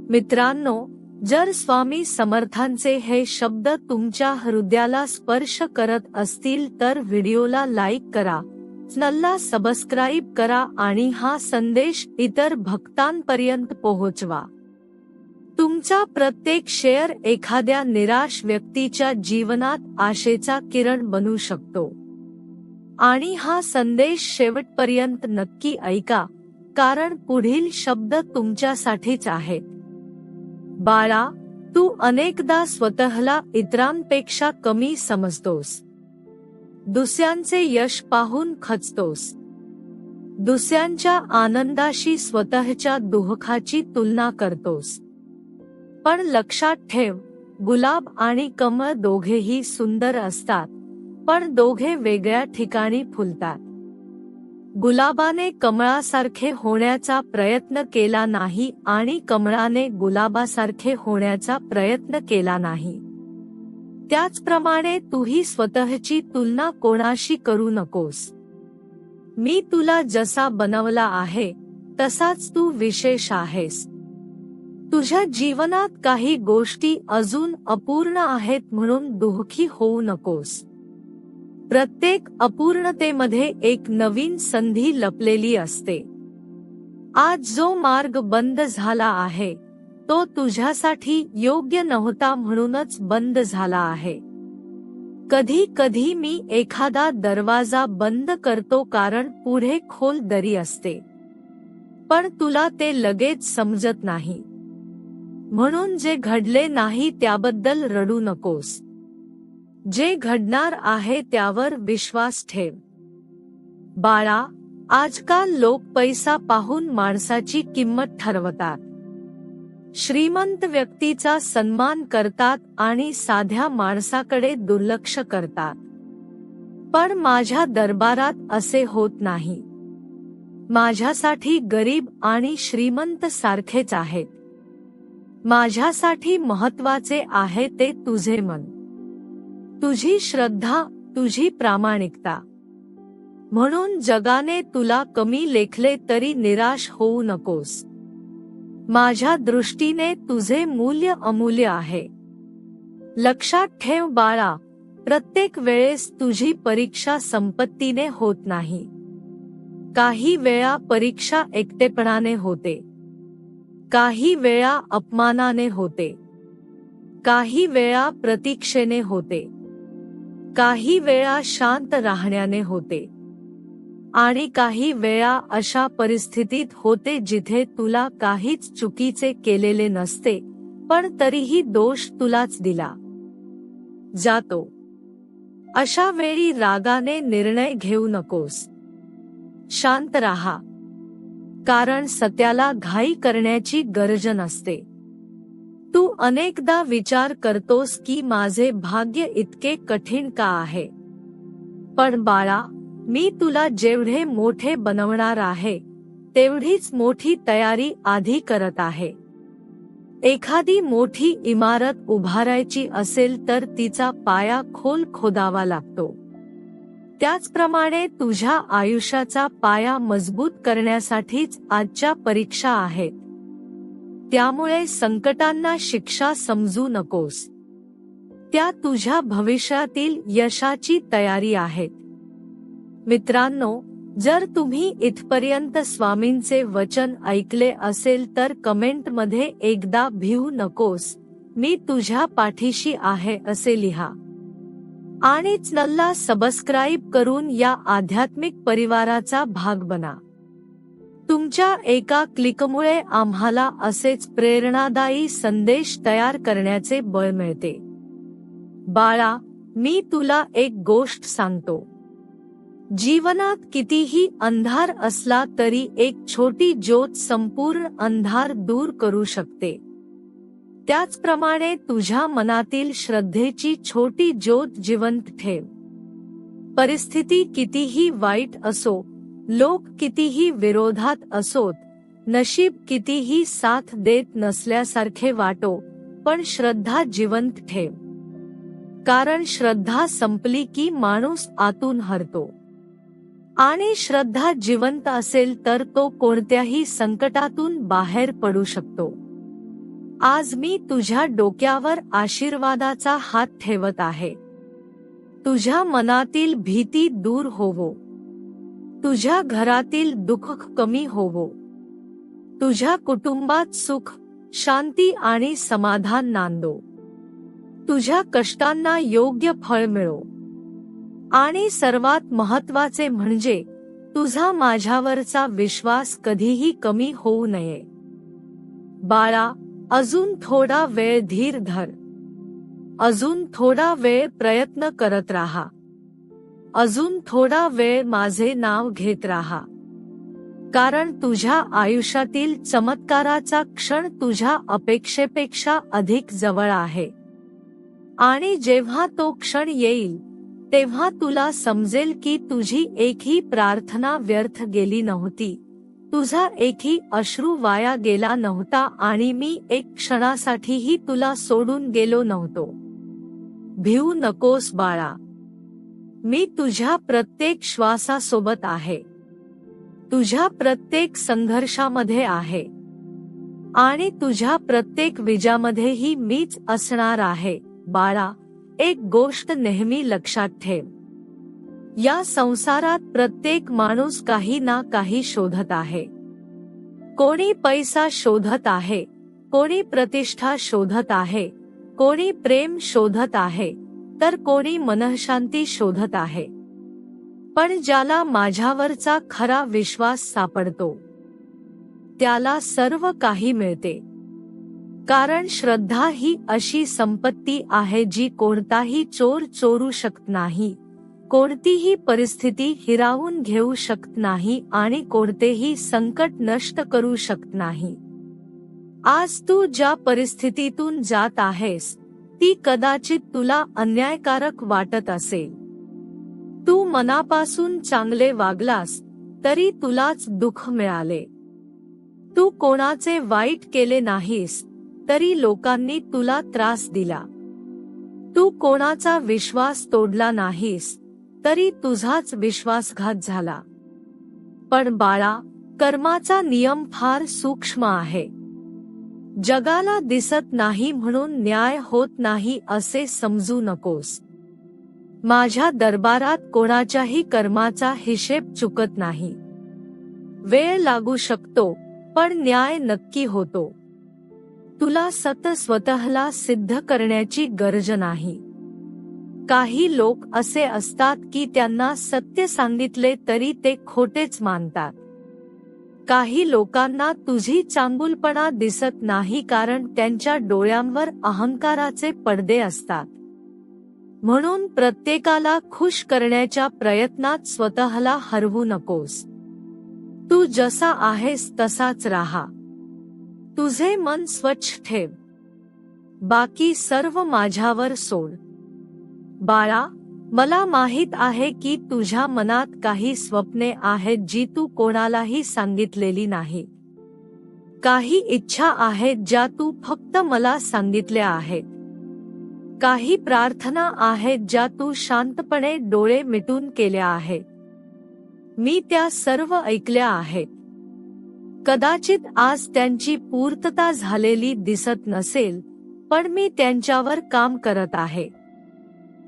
मित्रांनो, जर स्वामी समर्थांचे हे शब्द तुमच्या हृदयाला स्पर्श करत असतील तर व्हिडिओला लाईक करा, चॅनलला सबस्क्राईब करा आणि हा संदेश इतर भक्तांपर्यंत पोहोचवा. तुमचा प्रत्येक शेअर एखाद्या निराश व्यक्तीच्या जीवनात आशेचा किरण बनू शकतो. आणि हा संदेश शेवटपर्यंत नक्की ऐका, कारण पुढील शब्द तुमच्यासाठीच आहेत. बाळा, तू अनेकदा स्वतःला इतरांपेक्षा कमी समजतोस. दुसऱ्यांचे यश पाहून खचतोस. दुसऱ्यांच्या आनंदाशी स्वतःच्या दुःखाची तुलना करतोस. पण लक्षात ठेव, गुलाब आणि कमळ दोघेही सुंदर असतात, पण दोघे वेगळ्या ठिकाणी फुलतात. गुलाबाने कमळासारखे होण्याचा प्रयत्न केला नाही आणि कमळाने गुलाबासारखे होण्याचा प्रयत्न केला नाही. त्याचप्रमाणे तूही स्वतःची तुलना कोणाशी करू नकोस. मी तुला जसा बनवला आहे तसाच तू विशेष आहेस. तुझ्या जीवनात काही गोष्टी अजून अपूर्ण आहेत म्हणून दुःखी होऊ नकोस. प्रत्येक अपूर्णतेमध्ये एक नवीन संधी लपलेली असते. आज जो मार्ग बंद झाला आहे तो तुझ्यासाठी योग्य नव्हता म्हणूनच बंद झाला आहे. कधी कधी मी एखादा दरवाजा बंद करतो कारण पुढे खोल दरी असते, पण तुला ते लगेच समजत नाही. म्हणून जे घडले नाही त्याबद्दल रडू नकोस. जे घडणार आहे त्यावर विश्वास ठेव. बाळा, आजकाल लोक पैसा पाहून माणसाची किंमत ठरवतात. श्रीमंत व्यक्तीचा सन्मान करतात आणि साध्या माणसाकडे दुर्लक्ष करतात. पण माझ्या दरबारात असे होत नाही. माझ्यासाठी गरीब आणि श्रीमंत सारखेच आहेत. माझ्यासाठी महत्त्वाचे आहे ते तुझे मन, तुझी श्रद्धा, तुझी प्रामाणिकता. म्हणून जगाने तुला कमी लेखले तरी निराश होऊ नकोस. माझ्या दृष्टीने तुझे मूल्य अमूल्य आहे. लक्षात ठेव बाळा, प्रत्येक वेळेस तुझी परीक्षा संपत्तीने होत नाही. काही वेळा परीक्षा एकटेपणाने होते, काही वेळा अपमानाने होते, काही वेळा प्रतीक्षेने होते, काही वेळा शांत राहण्याने होते, आणि काही वेळा अशा परिस्थितीत होते जिथे तुला काहीच चुकीचे केलेले नसते, पण तरीही दोष तुलाच दिला जातो. अशा वेळी रागाने निर्णय घेऊ नकोस. शांत राहा, कारण सत्याला घाई करण्याची गरज नसते. तू अनेकदा विचार करतोस की माझे भाग्य इतके कठीण का आहे. पण बाळा, मी तुला जेवढे मोठे बनवणार आहे तेवढीच मोठी तयारी आधी करत आहे. एखादी मोठी इमारत उभारायची असेल तर तिचा पाया खोल खोदावा लागतो. त्याचप्रमाणे तुझ्या आयुष्याचा पाया मजबूत करण्यासाठीच आजच्या परीक्षा आहेत. त्यामुळे संकटांना शिक्षा समजू नकोस. त्या तुझ्या भविष्यातील यशाची तयारी आहेत. मित्रांनो, जर तुम्ही इथपर्यंत स्वामींचे वचन ऐकले असेल तर कमेंटमध्ये एकदा भिवू नकोस, मी तुझ्या पाठीशी आहे असे लिहा. आणि चॅनलला सबस्क्राईब करून या आध्यात्मिक परिवाराचा भाग बना. तुमच्या एका क्लिकमुळे आम्हाला असेच प्रेरणादायी संदेश तयार करण्याचे बळ मिळते. बाळा, मी तुला एक गोष्ट सांगतो. जीवनात कितीही अंधार असला तरी एक छोटी ज्योत संपूर्ण अंधार दूर करू शकते. त्याचप्रमाणे तुझ्या मनातील श्रद्धेची छोटी ज्योत जिवंत ठेव. परिस्थिती कितीही वाईट असो, लोक कितीही विरोधात असोत, नशीब कितीही साथ देत नसल्यासारखे वाटो, पण श्रद्धा जिवंत ठेव. कारण श्रद्धा संपली की माणूस आतून हरतो. आणि श्रद्धा जिवंत असेल तर तो कोणत्याही संकटातून बाहेर पडू शकतो. आज मी तुझ्या डोक्यावर आशीर्वादाचा हात ठेवत आहे. तुझ्या मनातील भीती दूर होवो. तुझ्या घरातील दुःख कमी होवो. तुझ्या कुटुंबात सुख, शांती आणि समाधान नांदो. तुझ्या कष्टांना योग्य फळ मिळो. आणि सर्वात महत्त्वाचे म्हणजे तुझा माझ्यावरचा विश्वास कधीही कमी होऊ नये. बाळा, अजून थोडा वेळ धीर धर. अजून थोडा वेळ प्रयत्न करत राहा. अजून थोडा वेळ माझे नाव घेत राहा. कारण तुझ्या आयुष्यातील चमत्काराचा क्षण तुझ्या अपेक्षेपेक्षा अधिक जवळ आहे. आणि जेव्हा तो क्षण येईल तेव्हा तुला समजेल की तुझी एकही प्रार्थना व्यर्थ गेली नव्हती, तुझा एकही अश्रू वाया गेला नव्हता आणि मी एक क्षणासाठीही तुला सोडून गेलो नव्हतो. भिवू नकोस बाळा. मी तुझ्या प्रत्येक श्वासासोबत आहे, तुझ्या प्रत्येक संघर्षामध्ये आहे आणि तुझ्या प्रत्येक विजयामध्येही मीच असणार आहे. बाळा, एक गोष्ट नेहमी लक्षात ठेव. या संसारात प्रत्येक माणूस काही ना काही शोधत आहे. कोणी पैसा शोधत आहे, कोणी प्रतिष्ठा शोधत आहे, कोणी प्रेम शोधत आहे, तर कोणी मनःशांती शोधत आहे. पण ज्याला माझ्यावरचा खरा विश्वास सापडतो त्याला सर्व काही मिळते. कारण श्रद्धा ही अशी संपत्ती आहे जी कोणताही चोर चोरू शकत नाही, कोणतीही परिस्थिती हिरावून घेऊ शकत नाही आणि कोणतेही संकट नष्ट करू शकत नाही. आज तू ज्या परिस्थितीतून जात आहेस ती कदाचित तुला अन्यायकारक वाटत असेल. तू मनापासून चांगले वागलास तरी तुलाच दुःख मिळाले. तू कोणाचे वाईट केले नाहीस तरी लोकांनी तुला त्रास दिला. तू कोणाचा विश्वास तोडला नाहीस तरी तुझाच विश्वासघात झाला. पण बाळा, कर्माचा नियम फार सूक्ष्म आहे. जगाला दिसत नाही म्हणून न्याय होत नाही असे समजू नकोस. माझ्या दरबारात कोणाच्याही कर्माचा हिशेब चुकत नाही. वेळ लागू शकतो पण न्याय नक्की होतो. तुला स्वतःला सिद्ध करण्याची गरज नाही. काही लोक असे असतात की त्यांना सत्य सांगितले तरी ते खोटेच मानतात. काही लोकांना तुझी चांगुलपणा दिसत नाही कारण त्यांच्या डोळ्यांवर अहंकाराचे पडदे असतात. म्हणून प्रत्येकाला खुश करण्याच्या प्रयत्नात स्वतःला हरवू नकोस. तू जसा आहेस तसाच राहा. तुझे मन स्वच्छ ठेव. बाकी सर्व माझ्यावर सोड. बाळा, मला माहित आहे की तुझ्या मनात काही स्वप्ने आहेत जी तू कोणालाही सांगितलेली नाही. काही इच्छा आहेत ज्या तू फक्त मला सांगितल्या आहेत. काही प्रार्थना आहेत ज्या तू शांतपणे डोळे मिटून केल्या आहेत. मी त्या सर्व ऐकल्या आहेत. कदाचित आज त्यांची पूर्तता झालेली दिसत नसेल, पण मी त्यांच्यावर काम करत आहे.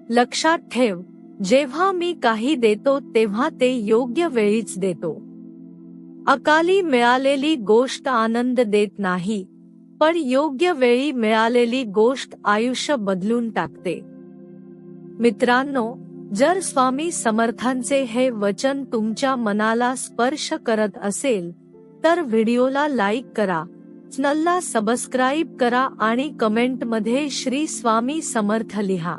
लक्षात ठेव, जेव्हा मी काही देतो तेव्हा ते योग्य वेळीच देतो. अकाली मिळालेली गोष्ट आनंद देत नाही, पण योग्य वेळी मिळालेली गोष्ट आयुष्य बदलून टाकते. मित्रांनो, जर स्वामी समर्थांचे हे वचन तुमच्या मनाला स्पर्श करत असेल तर व्हिडिओला लाईक करा, चॅनलला सबस्क्राईब करा आणि कमेंटमध्ये श्री स्वामी समर्थ लिहा.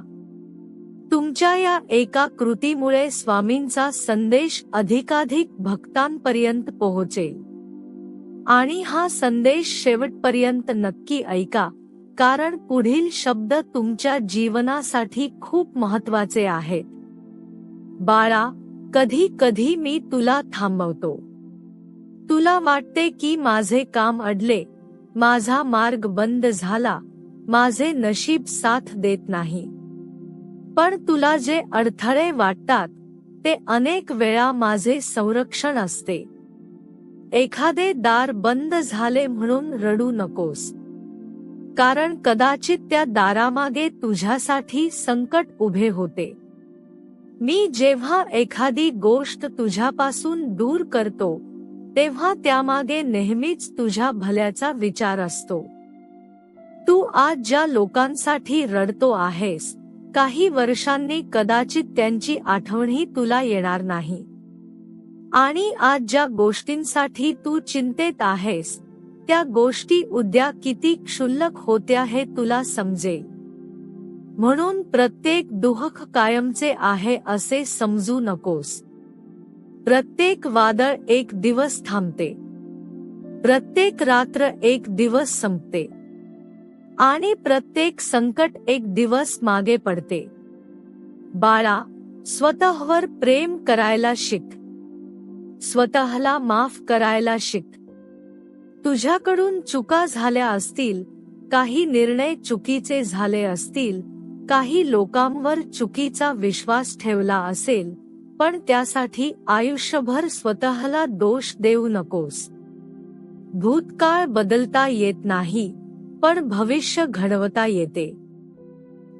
तुमच्या या एका कृतीमुळे स्वामींचा संदेश अधिकाधिक भक्तांपर्यंत पोहोचेल. आणि हा संदेश शेवटपर्यंत नक्की ऐका, कारण पुढील शब्द तुमच्या जीवनासाठी खूप महत्त्वाचे आहेत. बाळा, कधी कधी मी तुला थांबवतो. तुला वाटते की माझे काम अडले, माझा मार्ग बंद झाला, माझे नशीब साथ देत नाही. पण तुला जे अडथळे वाटतात ते अनेक वेळा माझे संरक्षण असते. एखादे दार बंद झाले म्हणून रडू नकोस, कारण कदाचित त्या दारामागे तुझ्यासाठी संकट उभे होते. मी जेव्हा एखादी गोष्ट तुझ्यापासून दूर करतो तेव्हा त्यामागे नेहमीच तुझ्या भल्याचा विचार असतो. तू आज ज्या लोकांसाठी रडतो आहेस, काही वर्षांनी कदाचित त्यांची आठवणही तुला येणार नाही. आणि आज ज्या गोष्टींसाठी तू चिंतेत आहेस त्या गोष्टी उद्या किती क्षुल्लक होत्या हे तुला समजेल. म्हणून प्रत्येक दुःख कायमचे आहे असे समजू नकोस. प्रत्येक वादळ एक दिवस थांबते, प्रत्येक रात्र एक दिवस संपते आणि प्रत्येक संकट एक दिवस मागे पडते. बाळा, स्वतःवर प्रेम करायला शिक. स्वतःला माफ करायला शिक. तुझ्याकडून चुका झाल्या असतील, काही निर्णय चुकीचे झाले असतील, काही लोकांवर चुकीचा विश्वास ठेवला असेल, पण त्यासाठी आयुष्यभर स्वतःला दोष देऊ नकोस. भूतकाळ बदलता येत नाही, पण भविष्य घडवता येते.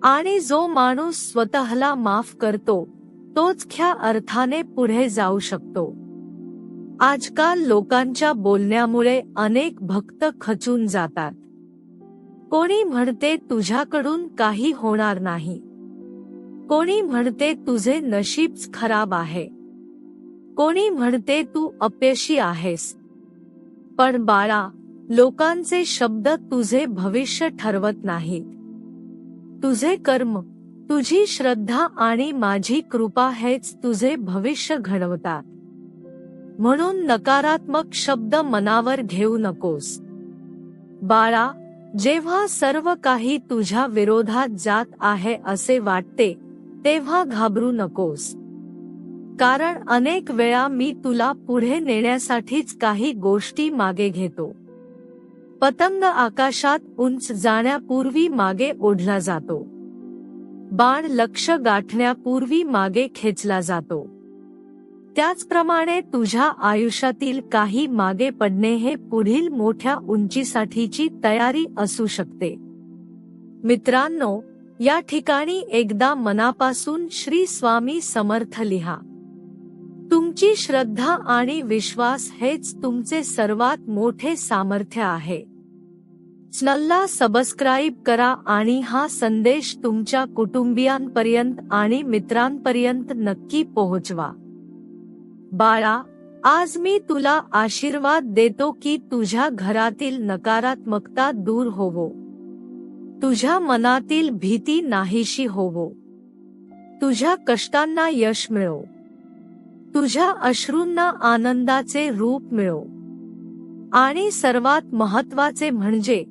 आणि जो माणूस स्वतःला माफ करतो, तोच खऱ्या अर्थाने पुढे जाऊ शकतो. आजकाल लोकांच्या बोलण्यामुळे अनेक भक्त खचून जातात. कोणी म्हणते तुझ्याकडून काही होणार नाही. कोणी म्हणते तुझे नशीबच खराब आहे. कोणी म्हणते तू अपयशी आहेस. पण बाळा, लोकांचे शब्द तुझे भविष्य ठरवत नाहीत. तुझे कर्म, तुझी श्रद्धा आणि माझी कृपा हेच तुझे भविष्य घडवतात. म्हणून नकारात्मक शब्द मनावर घेऊ नकोस. बाळा, जेव्हा सर्व काही तुझ्या विरोधात जात आहे असे वाटते, तेव्हा घाबरू नकोस. कारण अनेक वेळा मी तुला पुढे नेण्यासाठीच काही गोष्टी मागे घेतो. पतंग आकाशात उंच जाण्यापूर्वी मागे ओढला जातो. बाण लक्ष्य गाठण्यापूर्वी मागे खेचला जातो. त्याचप्रमाणे तुझ्या आयुष्यातील काही मागे पडणे हे पुढील मोठ्या उंचीसाठीची तयारी असू शकते. मित्रांनो, या ठिकाणी एकदा मनापासून श्री स्वामी समर्थ लिहा. तुमची श्रद्धा आणि विश्वास हेच तुमचे सर्वात मोठे सामर्थ्य आहे. चॅनलला सबस्क्राईब करा आणि हा संदेश तुमच्या कुटुंबियांपर्यंत आणि मित्रांपर्यंत नक्की पोहोचवा. बाळा, आज मी तुला आशीर्वाद देतो की तुझ्या घरातील नकारात्मकता दूर होवो. तुझ्या मनातील भीती नाहीशी होवो. तुझ्या कष्टांना यश मिळो. तुझ्या अश्रूंना आनंदाचे रूप मिळो. आणि सर्वात महत्त्वाचे म्हणजे,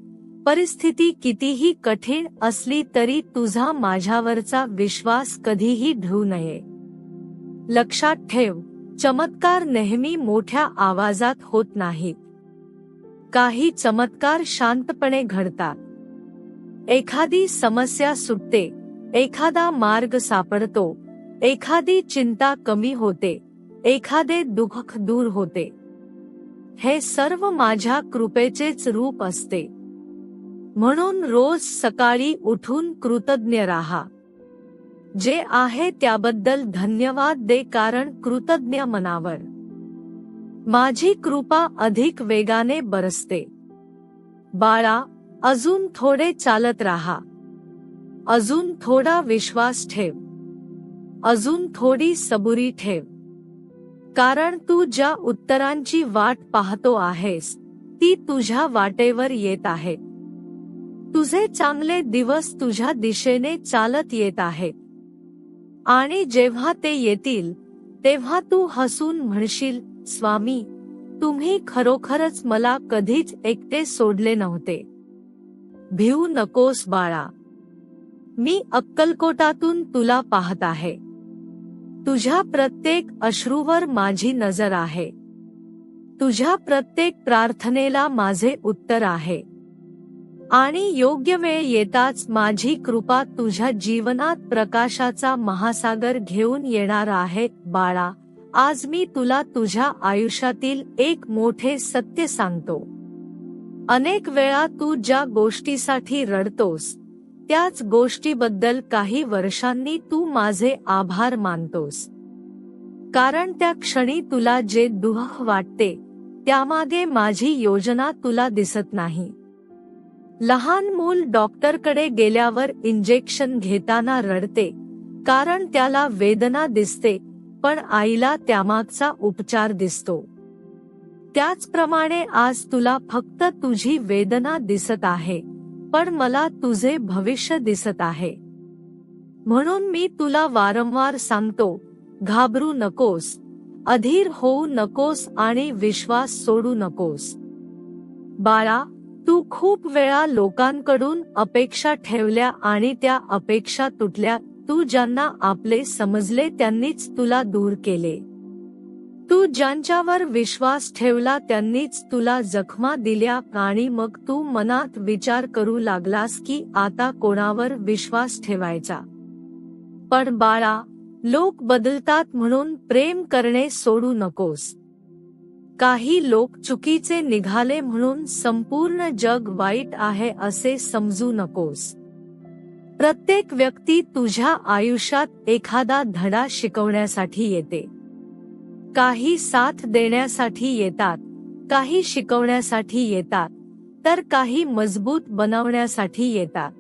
परिस्थिती कितीही कठीण असली तरी तुझा माझ्यावरचा विश्वास कधीही ढळू नये. लक्षात ठेव, चमत्कार नेहमी मोठ्या आवाजात होत नाहीत. काही चमत्कार शांतपणे घडतात. एखादी समस्या सुटते, एखादा मार्ग सापडतो, एखादी चिंता कमी होते, एखादे दुःख दूर होते. हे सर्व माझ्या कृपेचेच रूप असते. म्हणून रोज सकाळी उठून कृतज्ञ राहा. जे आहे त्याबद्दल धन्यवाद दे, कारण कृतज्ञ मनावर माझी कृपा अधिक वेगाने बरसते. बाळा, अजून थोडे चालत राहा. अजून थोडा विश्वास ठेव. अजून थोडी सबुरी ठेव. कारण तू ज्या उत्तरांची वाट पाहतो आहेस, ती तुझ्या वाटेवर येत आहेत. तुझे चांगले दिवस तुझ्या दिशेने चालत येत आहेत. आणि जेव्हा ते येतील, तेव्हा तू हसून म्हणशील, स्वामी, तुम्ही खरोखरच मला कधीच एकटे सोडले नव्हते. भिवू नकोस बाळा. मी अक्कलकोटातून तुला पाहत आहे. तुझ्या प्रत्येक अश्रूवर माझी नजर आहे. तुझ्या प्रत्येक प्रार्थनेला माझे उत्तर आहे. आणि योग्य वेळ येताच माझी कृपा तुझ्या जीवनात प्रकाशाचा महासागर घेऊन येणार आहे. बाळा, आज मी तुला तुझ्या आयुष्यातील एक मोठे सत्य सांगतो. अनेक वेळा तू ज्या गोष्टीसाठी रडतोस, त्याच गोष्टीबद्दल काही वर्षांनी तू माझे आभार मानतोस. कारण त्या क्षणी तुला जे दुःख वाटते, त्यामागे माझी योजना तुला दिसत नाही. लहान मूल डॉक्टरकडे गेल्यावर इंजेक्शन घेताना रडते, कारण त्याला वेदना दिसते, पण आईला त्यामागचा उपचार दिसतो. त्याचप्रमाणे आज तुला फक्त तुझी वेदना दिसत आहे, पण मला तुझे भविष्य दिसत आहे. म्हणून मी तुला वारंवार सांगतो, घाबरू नकोस, अधीर होऊ नकोस आणि विश्वास सोडू नकोस. बाळा, तू खूप वेळा लोकांकडून अपेक्षा ठेवल्या आणि त्या अपेक्षा तुटल्या. तू ज्यांना आपले समजले त्यांनीच तुला दूर केले. तू ज्यांच्यावर विश्वास ठेवला त्यांनीच तुला जखमा दिल्या आणि मग तू मनात विचार करू लागलास की आता कोणावर विश्वास ठेवायचा. पण बाळा, लोक बदलतात म्हणून प्रेम करणे सोडू नकोस. काही लोक चुकीचे निघाले म्हणून संपूर्ण जग वाईट आहे असे समजू नकोस. प्रत्येक व्यक्ती तुझ्या आयुष्यात एखादा धडा शिकवण्यासाठी येते. काही साथ देण्यासाठी येतात, काही शिकवण्यासाठी येतात, तर काही मजबूत बनवण्यासाठी येतात.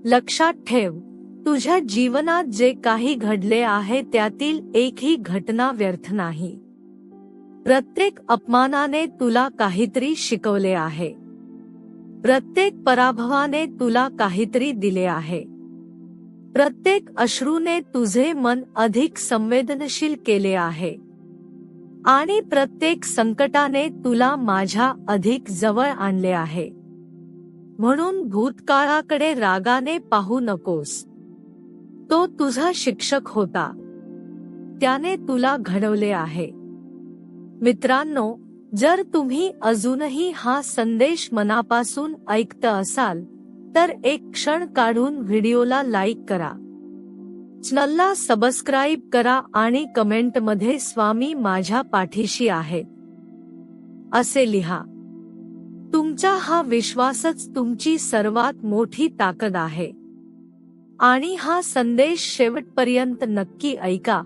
लक्षात ठेव, तुझ्या जीवनात जे काही घडले आहे त्यातील एकही घटना व्यर्थ नाही. प्रत्येक अपमानाने तुला काहीतरी शिकवले आहे. प्रत्येक पराभवाने तुला काहीतरी दिले आहे. प्रत्येक अश्रूने तुझे मन अधिक संवेदनशील केले आहे. आणि प्रत्येक संकटाने तुला माझ्या अधिक जवळ आणले आहे. म्हणून भूतकाळाकडे रागाने पाहू नकोस. तो तुझा शिक्षक होता. त्याने तुला घडवले आहे. मित्रांनो, जर तुम्ही अजूनही हा संदेश मनापासून ऐकत असाल तर एक क्षण काढून व्हिडिओला लाईक करा, चॅनलला सबस्क्राईब करा आणि कमेंटमध्ये स्वामी माझ्या पाठीशी आहेत असे लिहा. तुमचा हा विश्वासच तुमची सर्वात मोठी ताकद आहे. आणि हा संदेश शेवटपर्यंत नक्की ऐका,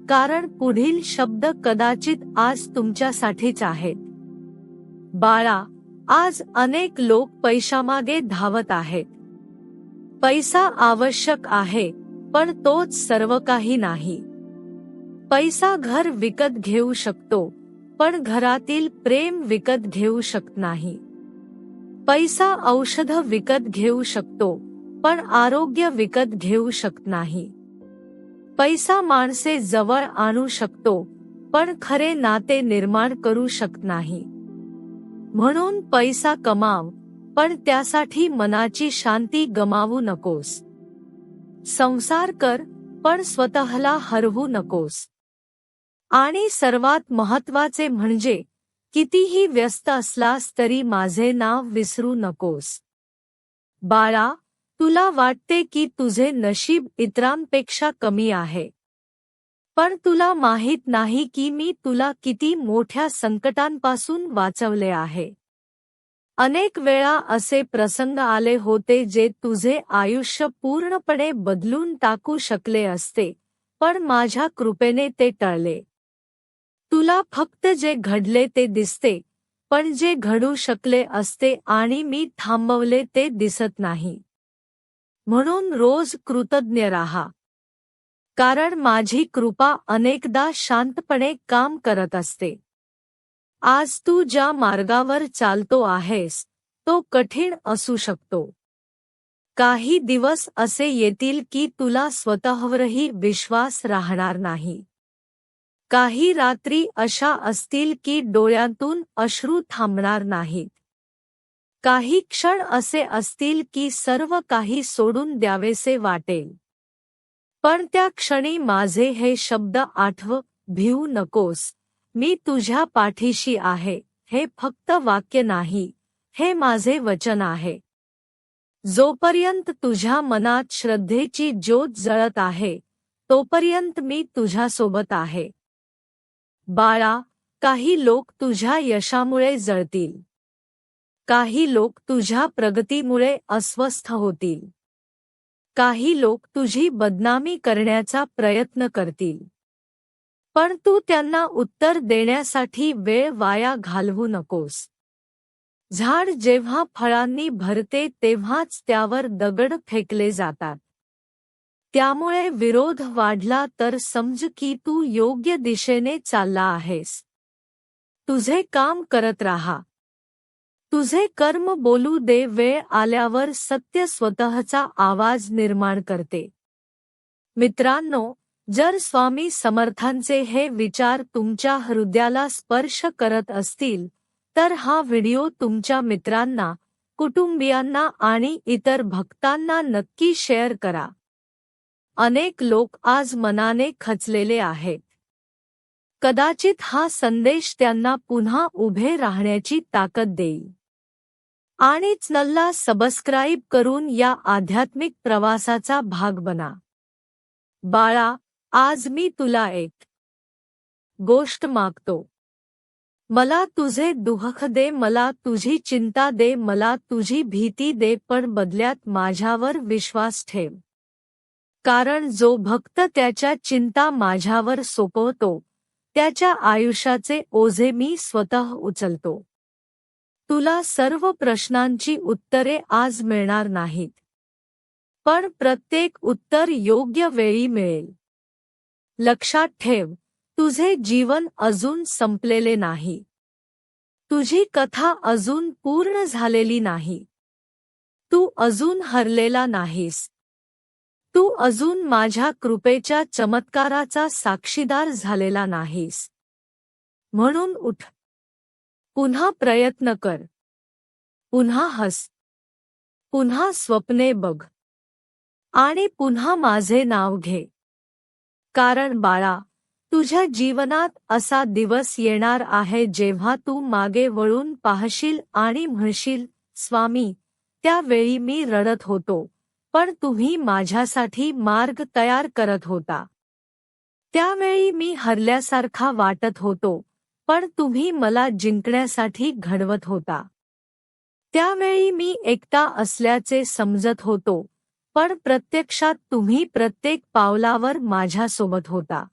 कारण पुढील शब्द कदाचित आज तुमच्यासाठीच आहेत. बाळा, आज अनेक लोक पैशामागे धावत आहेत. पैसा आवश्यक आहे, पण तोच सर्व काही नाही. पैसा घर विकत घेऊ शकतो, पण घरातील प्रेम विकत घेऊ शकत नाही. पैसा औषध विकत घेऊ शकतो, पण आरोग्य विकत घेऊ शकत नाही. पैसा माणसे जवळ आणू शकतो, पण खरे नाते निर्माण करू शकत नाही. म्हणून पैसा कमाव, पण त्यासाठी मनाची शांती गमावू नकोस. संसार कर, पण स्वतःला हरवू नकोस. आणि सर्वात महत्त्वाचे म्हणजे, कितीही व्यस्त असलास तरी माझे नाव विसरू नकोस. बाळा, तुला वाटते की तुझे नशीब इतरांपेक्षा कमी आहे. पण तुला माहित नाही की मी तुला किती मोठ्या संकटांपासून वाचवले आहे. अनेक वेळा असे प्रसंग आले होते जे तुझे आयुष्य पूर्णपणे बदलून टाकू शकले असते, पण माझ्या कृपेने ते टळले. तुला फक्त जे घडले ते दिसते, पण जे घडू शकले असते आणि मी थांबवले ते दिसत नाही. म्हणून रोज कृतज्ञ राहा. कारण माझी कृपा अनेकदा शांतपणे काम करत असते. आज तू ज्या मार्गावर चालतो आहेस, तो कठीण असू शकतो. काही दिवस असे येतील की तुला स्वतःवरही विश्वास राहणार नाही. काही रात्री अशा असतील की डोळ्यांतून अश्रू थांबणार नाहीत. काही क्षण असे असतील की सर्व काही सोडून द्यावेसे वाटेल. पण त्या क्षणी माझे हे शब्द आठव, भिवू नकोस, मी तुझ्या पाठीशी आहे. हे फक्त वाक्य नाही, हे माझे वचन आहे. जोपर्यंत तुझ्या मनात श्रद्धेची ज्योत जळत आहे, तोपर्यंत मी तुझ्यासोबत आहे. बाळा, काही लोक तुझ्या यशामुळे जळतील. काही लोक तुझ्या प्रगतीमुळे अस्वस्थ होतील. काही लोक तुझी बदनामी करण्याचा प्रयत्न करतील. पण तू त्यांना उत्तर देण्यासाठी वेळ वाया घालवू नकोस. झाड जेव्हा फळांनी भरते तेव्हाच त्यावर दगड फेकले जातात. त्यामुळे विरोध वाढला तर समज की तू योग्य दिशेने चालला आहेस. तुझे काम करत राहा. तुझे कर्म बोलू दे. वेळ आल्यावर सत्य स्वतःचा आवाज निर्माण करते. मित्रांनो, जर स्वामी समर्थांचे हे विचार तुमच्या हृदयाला स्पर्श करत असतील, तर हा व्हिडिओ तुमच्या मित्रांना, कुटुंबियांना आणि इतर भक्तांना नक्की शेअर करा. अनेक लोक आज मनाने खचलेले आहेत. कदाचित हा संदेश त्यांना पुन्हा उभे राहण्याची ताकद देईल. आणि चॅनलला सबस्क्राईब करून या आध्यात्मिक प्रवासाचा भाग बना. बाळा, आज मी तुला एक गोष्ट मागतो. मला तुझे दुःख दे, मला तुझी चिंता दे, मला तुझी भीती दे, पण बदल्यात माझ्यावर विश्वास ठेव. कारण जो भक्त त्याच्या चिंता माझ्यावर सोपवतो, त्याच्या आयुष्याचे ओझे मी स्वतः उचलतो. तुला सर्व प्रश्नांची उत्तरे आज मिळणार नाहीत, पण प्रत्येक उत्तर योग्य वेळी मिळेल. लक्षात ठेव, तुझे जीवन अजून संपलेले नाही. तुझी कथा अजून पूर्ण झालेली नाही. तू अजून हरलेला नाहीस. तू अजून माझ्या कृपेच्या चमत्काराचा साक्षीदार झालेला नाहीस. म्हणून उठ. पुन्हा प्रयत्न कर. पुन्हा हस. पुन्हा स्वप्ने बघ. आणि पुन्हा माझे नाव घे. कारण बाळा, तुझ्या जीवनात असा दिवस येणार आहे जेव्हा तू मागे वळून पाहशील आणि म्हणशील, स्वामी, त्यावेळी मी रडत होतो, पण तुम्ही माझ्यासाठी मार्ग तयार करत होता. त्यावेळी मी हरल्यासारखा वाटत होतो, पण तुम्ही मला जिंकण्यासाठी घडवत होता. त्यावेळी मी एकटा असल्याचे समजत होतो, पण प्रत्यक्षात तुम्ही प्रत्येक पावलावर माझ्यासोबत होता.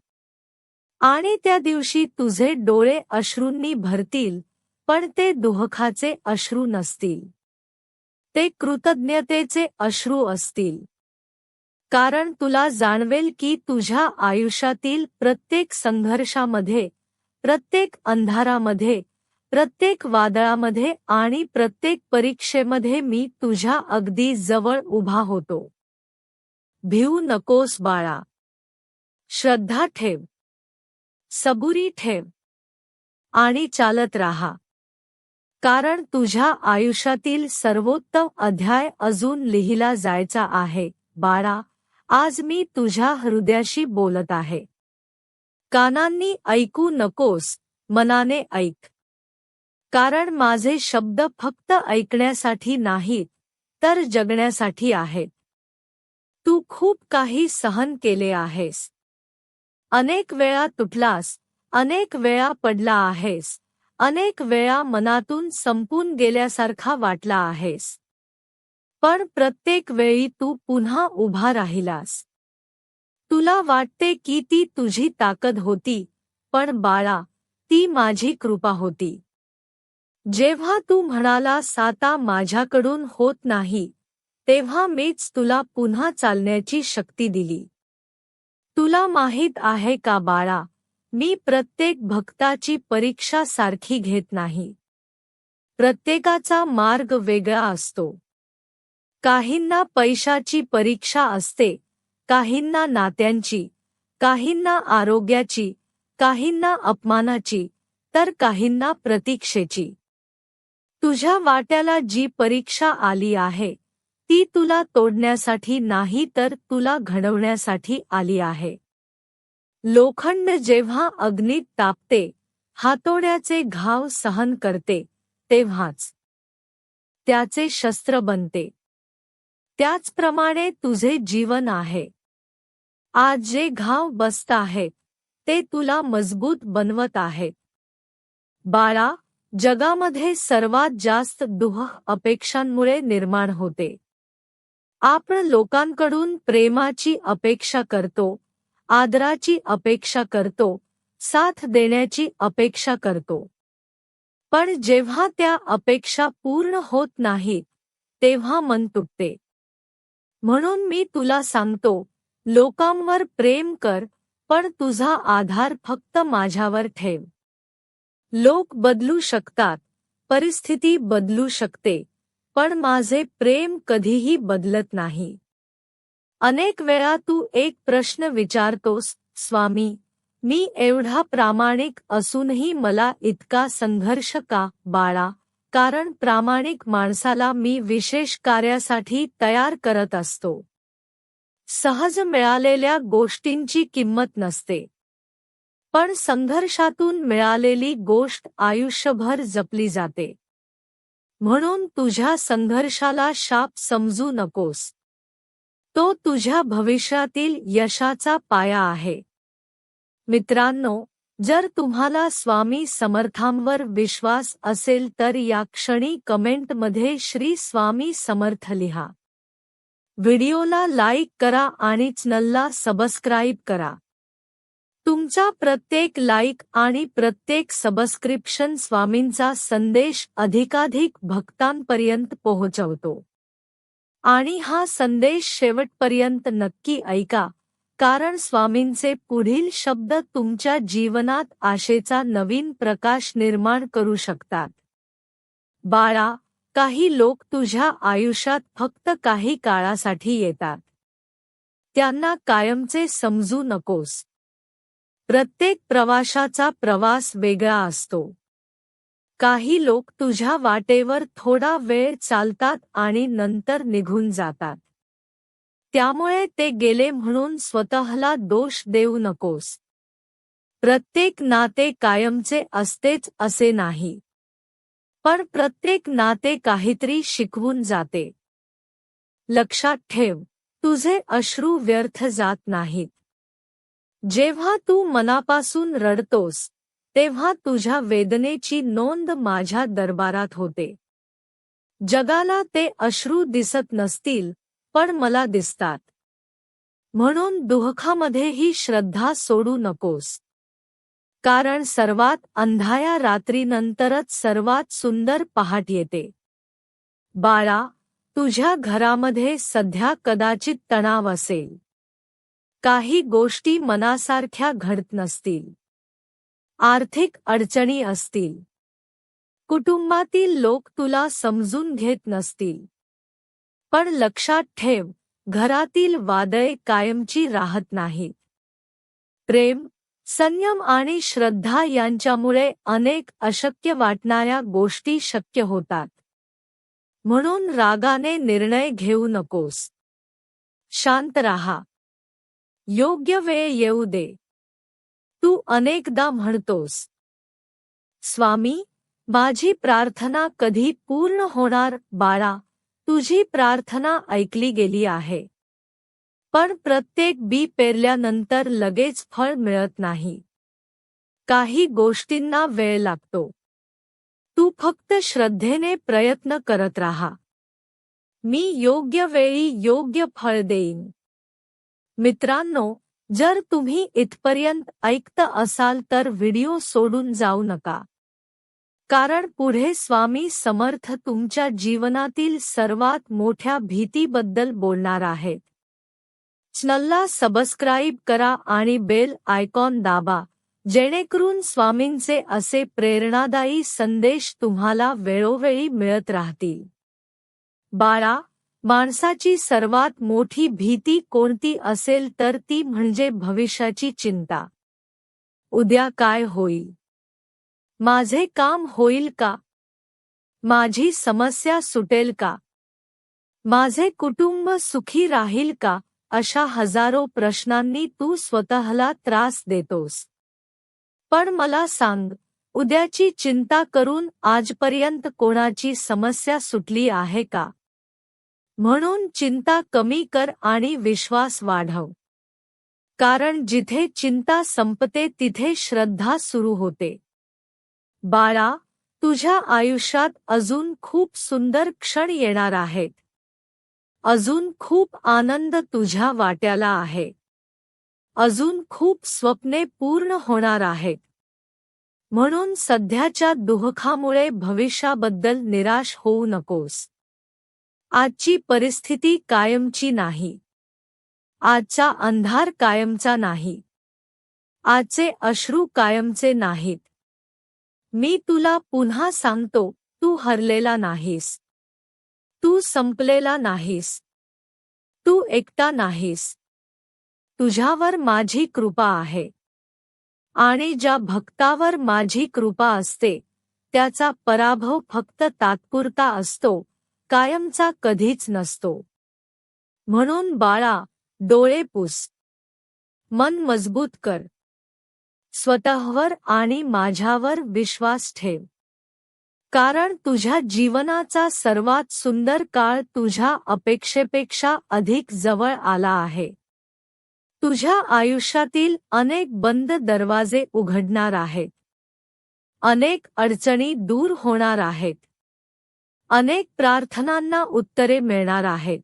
आणि त्या दिवशी तुझे डोळे अश्रूंनी भरतील, पण ते दुःखाचे अश्रू नसतील. ते कृतज्ञतेचे अश्रू असतील. कारण तुला जाणवेल की तुझ्या आयुष्यातील प्रत्येक संघर्षामध्ये, प्रत्येक अंधारामध्ये, प्रत्येक वादळामध्ये आणि प्रत्येक परीक्षेमध्ये मी तुझ्या अगदी जवळ उभा होतो. भिवू नकोस बाळा. श्रद्धा ठेव. सबुरी ठेव. आणि चालत राहा. कारण तुझ्या आयुष्यातील सर्वोत्तम अध्याय अजून लिहिला जायचा आहे. बाळा, आज मी तुझ्या हृदयाशी बोलत आहे. कानांनी ऐकू नकोस, मनाने ऐक. कारण माझे शब्द फक्त ऐकण्यासाठी नाहीत, तर जगण्यासाठी आहेत. तू खूप काही सहन केले आहेस. अनेक वेळा तुटलास, अनेक वेळा पडला आहेस, अनेक वेळा मनातून संपून गेल्यासारखा वाटला आहेस. पण प्रत्येक वेळी तू पुन्हा उभा राहिलास. तुला वाटते की ती तुझी ताकद होती, पण बाळा, ती माझी कृपा होती. जेव्हा तू म्हणालास आता माझ्याकडून होत नाही, तेव्हा मीच तुला पुन्हा चालण्याची शक्ती दिली. तुला माहीत आहे का बाळा, मी प्रत्येक भक्ताची परीक्षा सारखी घेत नाही. प्रत्येकाचा मार्ग वेगळा असतो. काहींना पैशाची परीक्षा असते, काहींना नात्यांची, काहींना आरोग्याची, काहींना अपमानाची, तर काहींना प्रतीक्षेची. तुझ्या वाट्याला जी परीक्षा आली आहे, ती तुला तोडण्यासाठी नाही तर तुला घडवण्यासाठी आली आहे. लोखंड जेव्हा अग्नीत तापते, हातोड्याचे घाव सहन करते, तेव्हाच त्याचे शस्त्र बनते. त्याचप्रमाणे तुझे जीवन आहे. आज जे घाव बसत आहेत, ते तुला मजबूत बनवत आहेत. बाळा, जगामध्ये सर्वात जास्त दुःख अपेक्षांमुळे निर्माण होते. आपण लोकांकडून प्रेमाची अपेक्षा करतो, आदराची अपेक्षा करतो, साथ देण्याची अपेक्षा करतो. पण जेव्हा त्या अपेक्षा पूर्ण होत नाहीत, तेव्हा मन तुटते. म्हणून मी तुला सांगतो, लोकांवर प्रेम कर, पण तुझा आधार फक्त माझ्यावर ठेव. लोक बदलू शकतात, परिस्थिती बदलू शकते, पण माझे प्रेम कधीही बदलत नाही. अनेक वेळा तू एक प्रश्न विचारतोस, स्वामी, मी एवढा प्रामाणिक असूनही मला इतका संघर्ष का? बाळा, कारण प्रामाणिक माणसाला मी विशेष कार्यासाठी तयार करत असतो. सहज मिळालेल्या गोष्टींची किंमत नसते. पण संघर्षातून मिळालेली गोष्ट आयुष्यभर जपली जाते. म्हणून तुझ्या संघर्षाला शाप समजू नकोस. तो तुझ्या भविष्यातील यशाचा पाया आहे. मित्रांनो, जर तुम्हाला स्वामी समर्थांवर विश्वास असेल तर या क्षणी कमेंटमध्ये श्री स्वामी समर्थ लिहा. व्हिडिओला लाईक करा आणि चॅनलला सबस्क्राईब करा. तुमचा प्रत्येक लाईक आणि प्रत्येक सबस्क्रिप्शन स्वामींचा संदेश अधिकाधिक भक्तांपर्यंत पोहोचवतो. आणि हा संदेश शेवटपर्यंत नक्की ऐका, कारण स्वामींचे पुढील शब्द तुमच्या जीवनात आशेचा नवीन प्रकाश निर्माण करू शकतात. बाळा, काही लोक तुझ्या आयुष्यात फक्त काही काळासाठी येतात. त्यांना कायमचे समजू नकोस. प्रत्येक प्रवाशाचा प्रवास वेगळा असतो. काही लोक तुझ्या वाटेवर थोडा वेळ चालतात आणि नंतर निघून जातात. त्यामुळे ते गेले म्हणून स्वतःला दोष देऊ नकोस. प्रत्येक नाते कायमचे असतेच असे नाही. पण प्रत्येक नाते काहीतरी शिकवून जाते. लक्षात ठेव, तुझे अश्रू व्यर्थ जात नाहीत. जेव्हा तू मनापासून रडतोस, तेव्हा तुझ्या वेदनेची नोंद माझ्या दरबारात होते. जगाला ते अश्रू दिसत नसतील, पण मला दिसतात. म्हणून दुःखामध्येही श्रद्धा सोडू नकोस. कारण सर्वात अंधाया रात्रीनंतरच सर्वात सुंदर पहाट येते. बाळा, तुझ्या घरामध्ये सध्या कदाचित तणाव असेल. काही गोष्टी मनासारख्या घडत नसतील. आर्थिक अडचणी असतील. कुटुंबातील लोक तुला समजून घेत नसतील. पण लक्षात ठेव, घरातील वादळे कायमची राहत नाहीत. प्रेम, संयम आणि श्रद्धा यांच्यामुळे अनेक अशक्य वाटणाऱ्या गोष्टी शक्य होतात. म्हणून रागाने निर्णय घेऊ नकोस. शांत राहा. योग्य वेळ येऊ दे. तू अनेकदा म्हणतोस, स्वामी, माझी प्रार्थना कधी पूर्ण होणार? बाळा, तुझी प्रार्थना ऐकली गेली आहे. पण प्रत्येक बी पेरल्यानंतर लगेच फळ मिळत नाही. काही गोष्टींना वेळ लागतो. तू फक्त श्रद्धेने प्रयत्न करत राहा. मी योग्य वेळी योग्य फळ देईन. मित्रांनो, जर तुम्ही इथपर्यंत ऐकत असाल तर व्हिडिओ सोडून जाऊ नका. कारण पुढे स्वामी समर्थ तुमच्या जीवनातील सर्वात मोठ्या भीतीबद्दल बोलणार आहेत. चॅनलला सबस्क्राईब करा आणि बेल आयकॉन दाबा, जेणेकरून स्वामींचे असे प्रेरणादायी संदेश तुम्हाला वेळोवेळी मिळत राहतील. बाळा, माणसाची सर्वात मोठी भीती कोणती असेल तर ती म्हणजे भविष्याची चिंता. उद्या काय होईल? माझे काम होईल का? माझी समस्या सुटेल का? माझे कुटुंब सुखी राहील का? अशा हजारो प्रश्नांनी तू स्वतःला त्रास देतोस. पण मला सांग, उद्याची चिंता करून आजपर्यंत कोणाची समस्या सुटली आहे का? म्हणून चिंता कमी कर आणि विश्वास वाढव. कारण जिथे चिंता संपते तिथे श्रद्धा सुरू होते. बाळा, तुझ्या आयुष्यात अजून खूप सुंदर क्षण येणार आहेत. अजून खूप आनंद तुझ्या वाट्याला आहे. अजून खूप स्वप्ने पूर्ण होणार आहेत. म्हणून सध्याच्या दुःखामुळे भविष्याबद्दल निराश होऊ नकोस. आजची परिस्थिती कायमची नाही. आजचा अंधार कायमचा नाही. आजचे अश्रू कायमचे नाहीत. मी तुला पुन्हा सांगतो, तू हरलेला नाहीस. तू संपलेला नाहीस. तू एकटा नाहीस. तुझ्यावर माझी कृपा आहे. आणि ज्या भक्तावर माझी कृपा असते, त्याचा पराभव फक्त तात्पुरता असतो, कायमचा कधीच नसतो. म्हणून बाळा, डोळे पुस. मन मजबूत कर. स्वतःवर आणि माझ्यावर विश्वास ठेव. कारण तुझ्या जीवनाचा सर्वात सुंदर काळ तुझ्या अपेक्षेपेक्षा अधिक जवळ आला आहे. तुझ्या आयुष्यातील अनेक बंद दरवाजे उघडणार आहेत. अनेक अडचणी दूर होणार आहेत. अनेक प्रार्थनांना उत्तरे मिळणार आहेत.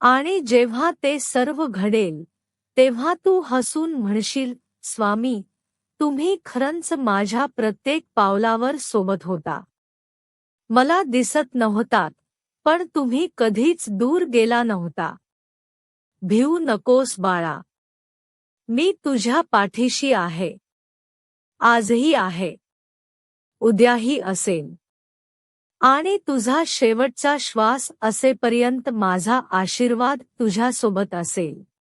आणि जेव्हा ते सर्व घडेल तेव्हा तू हसून म्हणशील, स्वामी, तुम्ही खरंच माझ्या प्रत्येक पावलावर सोबत होता. मला दिसत नव्हतात, पण तुम्ही कधीच दूर गेला नव्हता. भिवू नकोस बाळा. मी तुझ्या पाठीशी आहे. आजही आहे. उद्याही असेन. आणि तुझा शेवटचा श्वास असेपर्यंत माझा आशीर्वाद तुझ्यासोबत असेल.